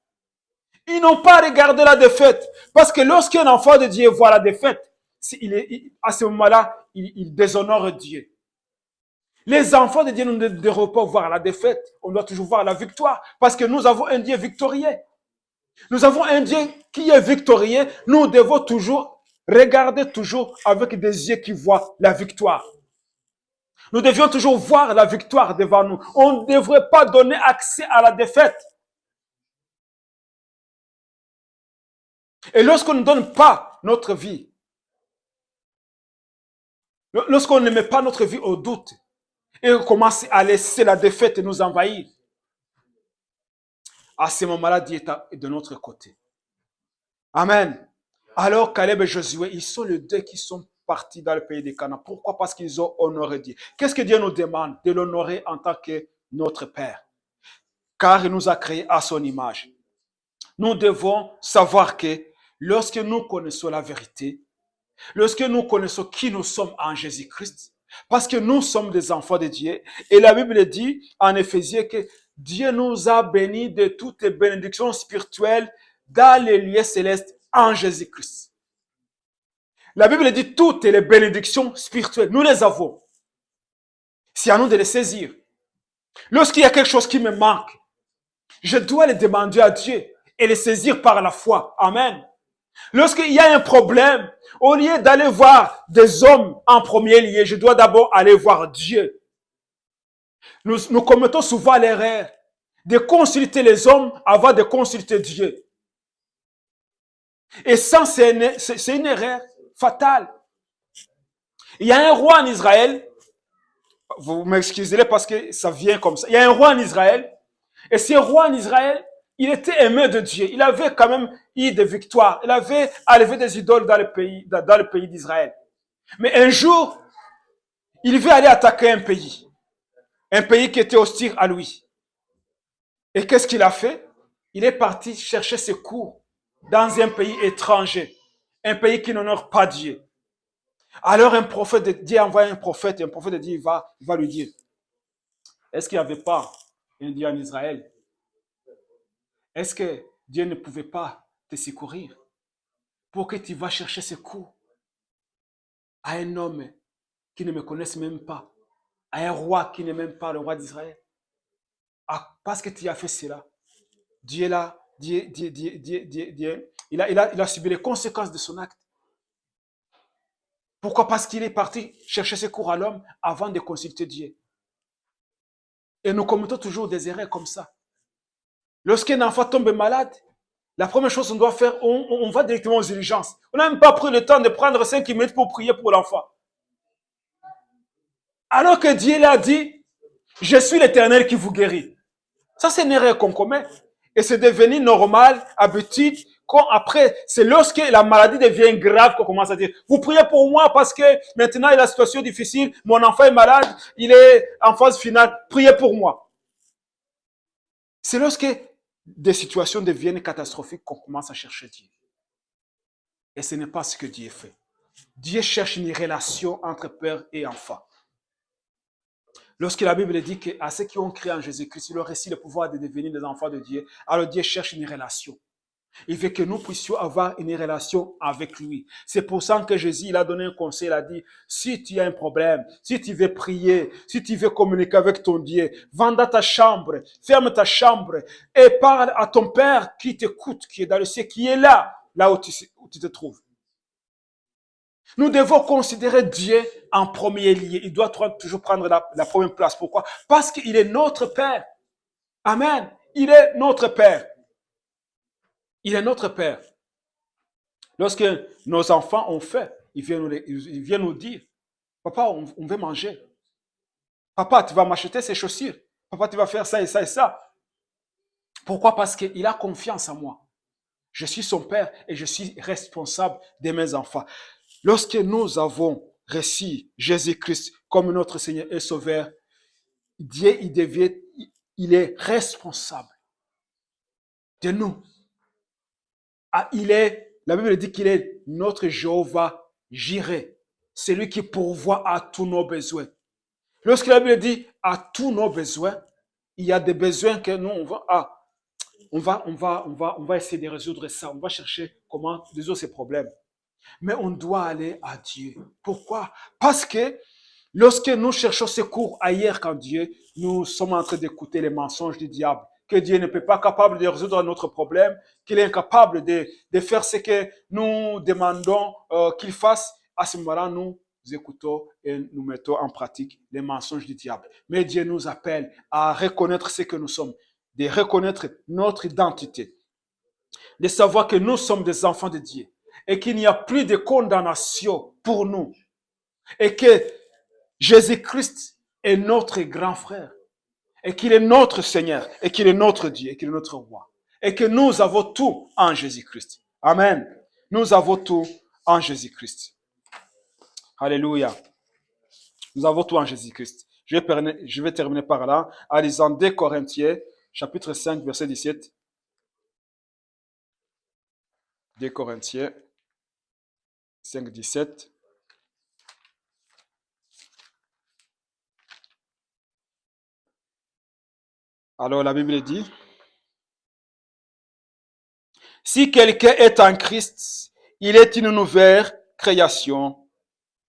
Ils n'ont pas regardé la défaite. Parce que lorsqu'un enfant de Dieu voit la défaite, à ce moment-là, il déshonore Dieu. Les enfants de Dieu ne devraient pas voir la défaite. On doit toujours voir la victoire. Parce que nous avons un Dieu victorieux. Nous avons un Dieu qui est victorieux. Nous devons toujours regarder toujours avec des yeux qui voient la victoire. Nous devions toujours voir la victoire devant nous. On ne devrait pas donner accès à la défaite. Et lorsqu'on ne donne pas notre vie, lorsqu'on ne met pas notre vie au doute, et on commence à laisser la défaite nous envahir, à ce moment-là, Dieu est de notre côté. Amen. Alors Caleb et Josué, ils sont les deux qui sont partis dans le pays des Canaan. Pourquoi? Parce qu'ils ont honoré Dieu. Qu'est-ce que Dieu nous demande? De l'honorer en tant que notre Père. Car il nous a créés à son image. Nous devons savoir que lorsque nous connaissons la vérité, lorsque nous connaissons qui nous sommes en Jésus-Christ, parce que nous sommes des enfants de Dieu, et la Bible dit en Éphésiens que Dieu nous a bénis de toutes les bénédictions spirituelles dans les lieux célestes en Jésus-Christ. La Bible dit toutes les bénédictions spirituelles, nous les avons. C'est à nous de les saisir. Lorsqu'il y a quelque chose qui me manque, je dois les demander à Dieu et les saisir par la foi. Amen. Lorsqu'il y a un problème, au lieu d'aller voir des hommes en premier lieu, je dois d'abord aller voir Dieu. Nous commettons souvent l'erreur de consulter les hommes avant de consulter Dieu. Et ça, c'est une erreur fatale. Il y a un roi en Israël, vous m'excuserez parce que ça vient comme ça. Il y a un roi en Israël, et ce roi en Israël, il était aimé de Dieu. Il avait quand même eu des victoires. Il avait enlevé des idoles dans le pays d'Israël. Mais un jour, il veut aller attaquer un pays qui était hostile à lui. Et qu'est-ce qu'il a fait? Il est parti chercher secours dans un pays étranger, un pays qui n'honore pas Dieu. Alors un prophète de Dieu envoie un prophète de Dieu va lui dire, Est-ce qu'il n'y avait pas un Dieu en Israël? Est-ce que Dieu ne pouvait pas te secourir pour que tu vas chercher secours à un homme qui ne me connaisse même pas, à un roi qui n'est même pas le roi d'Israël? Ah, parce que tu as fait cela, Dieu, là, il a subi les conséquences de son acte. Pourquoi? Parce qu'il est parti chercher secours à l'homme avant de consulter Dieu. Et nous commettons toujours des erreurs comme ça. Lorsqu'un enfant tombe malade, la première chose qu'on doit faire, on va directement aux urgences. On n'a même pas pris le temps de prendre 5 minutes pour prier pour l'enfant. Alors que Dieu l'a dit, je suis l'Éternel qui vous guérit. Ça, c'est une erreur qu'on commet. Et c'est devenu normal, habitude. Après, c'est lorsque la maladie devient grave qu'on commence à dire, vous priez pour moi parce que maintenant il a la situation difficile, mon enfant est malade, il est en phase finale, priez pour moi. C'est lorsque des situations deviennent catastrophiques qu'on commence à chercher Dieu. Et ce n'est pas ce que Dieu fait. Dieu cherche une relation entre père et enfant. Lorsque la Bible dit qu'à ceux qui ont créé en Jésus-Christ, il leur réussit le pouvoir de devenir des enfants de Dieu, alors Dieu cherche une relation. Il veut que nous puissions avoir une relation avec lui. C'est pour ça que Jésus il a donné un conseil, il a dit, si tu as un problème, si tu veux prier, si tu veux communiquer avec ton Dieu, va dans ta chambre, ferme ta chambre et parle à ton Père qui t'écoute, qui est dans le ciel, qui est là où tu te trouves. Nous devons considérer Dieu en premier lieu. Il doit toujours prendre la première place. Pourquoi? Parce qu'il est notre Père. Amen. Il est notre Père. Il est notre Père. Lorsque nos enfants ont faim, ils viennent nous dire, papa, on veut manger. Papa, tu vas m'acheter ces chaussures. Papa, tu vas faire ça et ça et ça. Pourquoi? Parce qu'il a confiance en moi. Je suis son père et je suis responsable de mes enfants. Lorsque nous avons reçu Jésus-Christ comme notre Seigneur et Sauveur, Dieu, il est responsable de nous. Ah, la Bible dit qu'il est notre Jéhovah Jireh, celui qui pourvoit à tous nos besoins. Lorsque la Bible dit à tous nos besoins, il y a des besoins que nous, on va essayer de résoudre ça. On va chercher comment résoudre ces problèmes. Mais on doit aller à Dieu. Pourquoi? Parce que lorsque nous cherchons secours ailleurs qu'en Dieu, nous sommes en train d'écouter les mensonges du diable. Que Dieu ne peut pas capable de résoudre notre problème, qu'il est incapable de faire ce que nous demandons qu'il fasse. À ce moment-là, nous écoutons et nous mettons en pratique les mensonges du diable. Mais Dieu nous appelle à reconnaître ce que nous sommes, de reconnaître notre identité, de savoir que nous sommes des enfants de Dieu et qu'il n'y a plus de condamnation pour nous et que Jésus-Christ est notre grand frère et qu'il est notre Seigneur et qu'il est notre Dieu et qu'il est notre roi et que nous avons tout en Jésus-Christ. Amen. Nous avons tout en Jésus-Christ. Alléluia. Nous avons tout en Jésus-Christ. Je vais terminer par là en lisant 2 Corinthiens, chapitre 5, verset 17. 2 Corinthiens 5, 17. Alors la Bible dit, si quelqu'un est en Christ, il est une nouvelle création.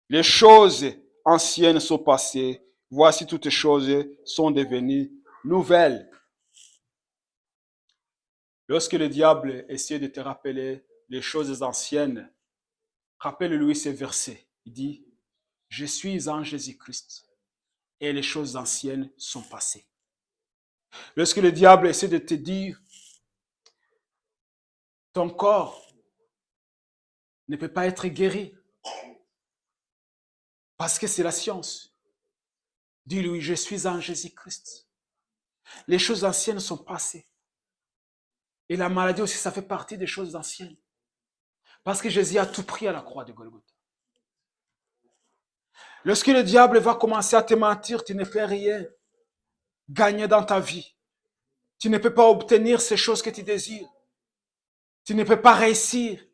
Les choses anciennes sont passées. Voici toutes les choses sont devenues nouvelles. Lorsque le diable essaie de te rappeler les choses anciennes, rappelle-lui ces versets. Il dit, je suis en Jésus-Christ et les choses anciennes sont passées. Lorsque le diable essaie de te dire, ton corps ne peut pas être guéri parce que c'est la science. Dis-lui, je suis en Jésus-Christ. Les choses anciennes sont passées. Et la maladie aussi, ça fait partie des choses anciennes. Parce que Jésus a tout pris à la croix de Golgotha. Lorsque le diable va commencer à te mentir, tu ne peux rien gagner dans ta vie. Tu ne peux pas obtenir ces choses que tu désires. Tu ne peux pas réussir.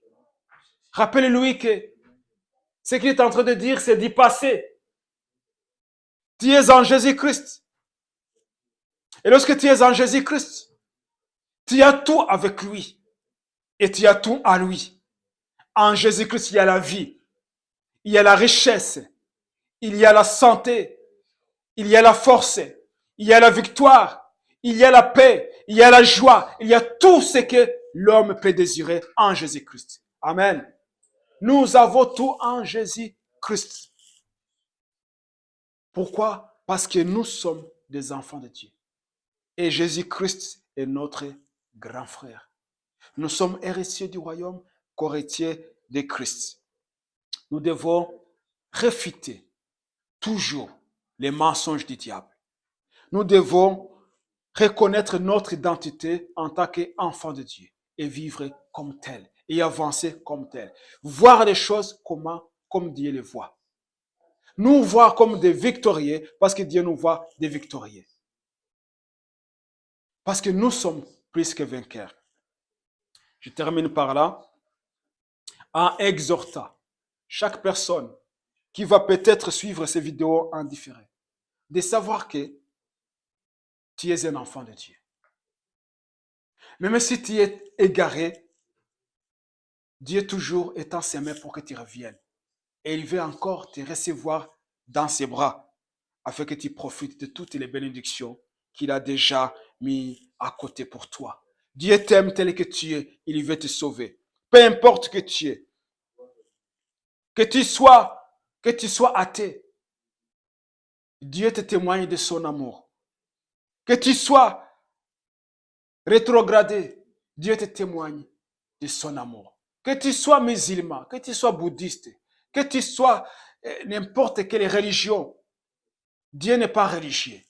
Rappelle-lui que ce qu'il est en train de dire, c'est d'y passer. Tu es en Jésus-Christ. Et lorsque tu es en Jésus-Christ, tu as tout avec lui. Et tu as tout à lui. En Jésus-Christ, il y a la vie, il y a la richesse, il y a la santé, il y a la force, il y a la victoire, il y a la paix, il y a la joie, il y a tout ce que l'homme peut désirer en Jésus-Christ. Amen. Nous avons tout en Jésus-Christ. Pourquoi? Parce que nous sommes des enfants de Dieu. Et Jésus-Christ est notre grand frère. Nous sommes héritiers du royaume, co-héritiers de Christ. Nous devons réfuter toujours les mensonges du diable. Nous devons reconnaître notre identité en tant qu'enfants de Dieu et vivre comme tel et avancer comme tel. Voir les choses comme Dieu les voit. Nous voir comme des victorieux parce que Dieu nous voit des victorieux. Parce que nous sommes plus que vainqueurs. Je termine par là en exhortant chaque personne qui va peut-être suivre ces vidéos en différé, de savoir que tu es un enfant de Dieu. Même si tu es égaré, Dieu toujours est en ses mains pour que tu reviennes. Et il veut encore te recevoir dans ses bras afin que tu profites de toutes les bénédictions qu'il a déjà mis à côté pour toi. Dieu t'aime tel que tu es, il veut te sauver. Peu importe que tu es, que tu sois athée, Dieu te témoigne de son amour. Que tu sois rétrogradé, Dieu te témoigne de son amour. Que tu sois musulman, que tu sois bouddhiste, que tu sois n'importe quelle religion, Dieu n'est pas religieux.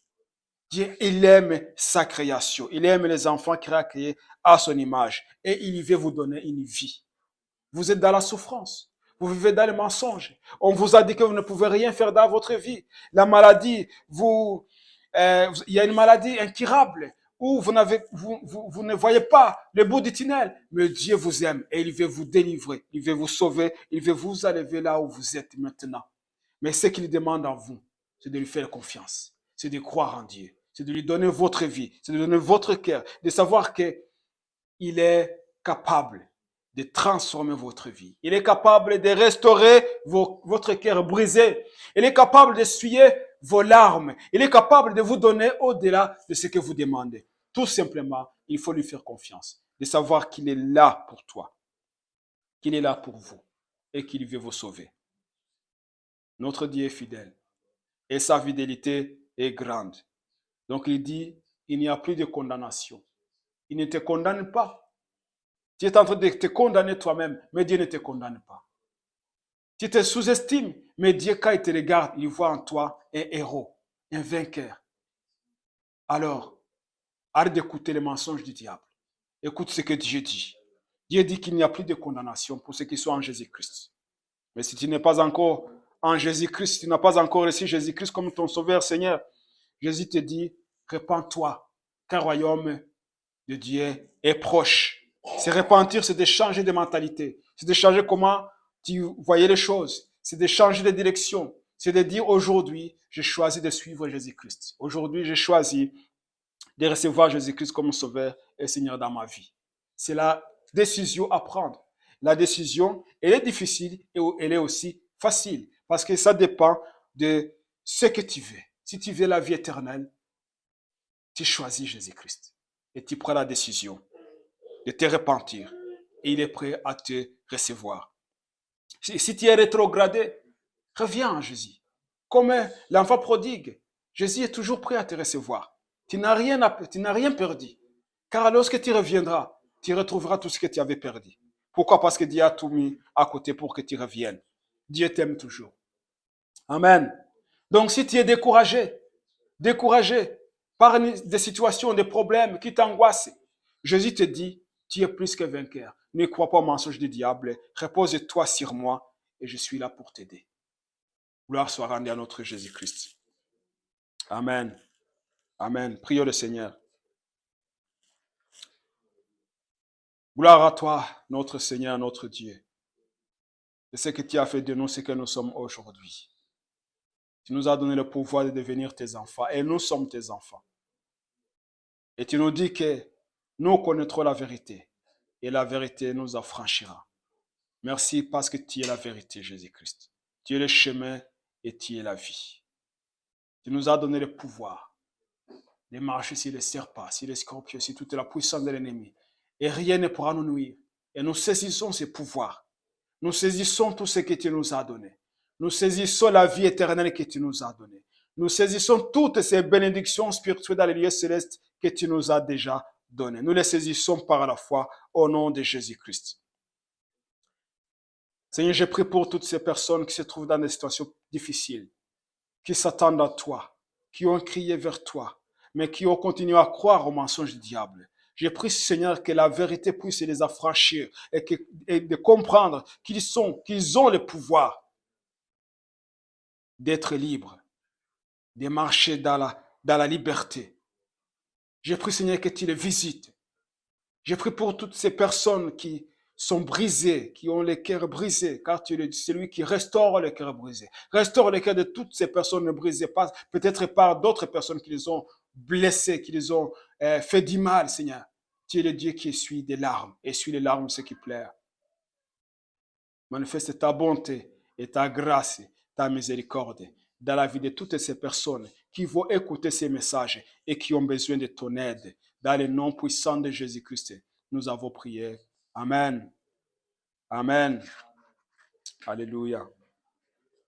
Dieu, il aime sa création. Il aime les enfants qu'il a créés à son image. Et il veut vous donner une vie. Vous êtes dans la souffrance. Vous vivez dans le mensonge. On vous a dit que vous ne pouvez rien faire dans votre vie. La maladie, il y a une maladie incurable où vous ne voyez pas le bout du tunnel. Mais Dieu vous aime et il veut vous délivrer. Il veut vous sauver. Il veut vous enlever là où vous êtes maintenant. Mais ce qu'il demande à vous, c'est de lui faire confiance. C'est de croire en Dieu. C'est de lui donner votre vie. C'est de lui donner votre cœur. De savoir qu'il est capable de transformer votre vie. Il est capable de restaurer votre cœur brisé. Il est capable d'essuyer vos larmes. Il est capable de vous donner au-delà de ce que vous demandez. Tout simplement, il faut lui faire confiance. De savoir qu'il est là pour toi. Qu'il est là pour vous. Et qu'il veut vous sauver. Notre Dieu est fidèle. Et sa fidélité est grande. Donc il dit, il n'y a plus de condamnation. Il ne te condamne pas. Tu es en train de te condamner toi-même, mais Dieu ne te condamne pas. Tu te sous-estimes, mais Dieu, quand il te regarde, il voit en toi un héros, un vainqueur. Alors, arrête d'écouter les mensonges du diable. Écoute ce que Dieu dit. Dieu dit qu'il n'y a plus de condamnation pour ceux qui sont en Jésus-Christ. Mais si tu n'es pas encore en Jésus-Christ, si tu n'as pas encore reçu Jésus-Christ comme ton sauveur Seigneur, Jésus te dit, répands-toi, car le royaume de Dieu est proche. Se repentir, c'est de changer de mentalité. C'est de changer comment tu voyais les choses. C'est de changer de direction. C'est de dire aujourd'hui, j'ai choisi de suivre Jésus-Christ. Aujourd'hui, j'ai choisi de recevoir Jésus-Christ comme sauveur et Seigneur dans ma vie. C'est la décision à prendre. La décision, elle est difficile et elle est aussi facile parce que ça dépend de ce que tu veux. Si tu veux la vie éternelle, tu choisis Jésus-Christ et tu prends la décision de te repentir. Et il est prêt à te recevoir. Si tu es rétrogradé, reviens à Jésus. Comme l'enfant prodigue, Jésus est toujours prêt à te recevoir. Tu n'as rien perdu. Car lorsque tu reviendras, tu retrouveras tout ce que tu avais perdu. Pourquoi? Parce que Dieu a tout mis à côté pour que tu reviennes. Dieu t'aime toujours. Amen. Donc si tu es découragé par des situations, des problèmes qui t'angoissent, Jésus te dit, tu es plus que vainqueur. Ne crois pas au mensonge du diable. Repose-toi sur moi et je suis là pour t'aider. Gloire soit rendue à notre Jésus-Christ. Amen. Amen. Prions le Seigneur. Gloire à toi, notre Seigneur, notre Dieu. C'est ce que tu as fait de nous, ce que nous sommes aujourd'hui. Tu nous as donné le pouvoir de devenir tes enfants et nous sommes tes enfants. Et tu nous dis que nous connaîtrons la vérité et la vérité nous affranchira. Merci parce que tu es la vérité, Jésus-Christ. Tu es le chemin et tu es la vie. Tu nous as donné le pouvoir de marcher sur les serpents, sur les scorpions, sur toute la puissance de l'ennemi. Et rien ne pourra nous nuire. Et nous saisissons ces pouvoirs. Nous saisissons tout ce que tu nous as donné. Nous saisissons la vie éternelle que tu nous as donnée. Nous saisissons toutes ces bénédictions spirituelles dans les lieux célestes que tu nous as déjà données. Nous les saisissons par la foi au nom de Jésus-Christ. Seigneur, je prie pour toutes ces personnes qui se trouvent dans des situations difficiles, qui s'attendent à toi, qui ont crié vers toi, mais qui ont continué à croire au mensonge du diable. Je prie, Seigneur, que la vérité puisse les affranchir et de comprendre qu'ils ont le pouvoir d'être libres, de marcher dans la liberté. Je prie, Seigneur, que tu les visites. Je prie pour toutes ces personnes qui sont brisées, qui ont les cœurs brisés, car tu es celui qui restaure les cœurs brisés. Restaure les cœurs de toutes ces personnes brisées, peut-être par d'autres personnes qui les ont blessées, qui les ont fait du mal, Seigneur. Tu es le Dieu qui essuie des larmes, essuie les larmes de ceux qui pleurent. Manifeste ta bonté et ta grâce, ta miséricorde dans la vie de toutes ces personnes qui vont écouter ces messages et qui ont besoin de ton aide. Dans le nom puissant de Jésus-Christ, nous avons prié. Amen. Amen. Alléluia.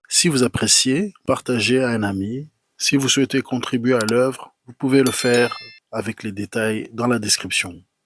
Si vous appréciez, partagez à un ami. Si vous souhaitez contribuer à l'œuvre, vous pouvez le faire avec les détails dans la description.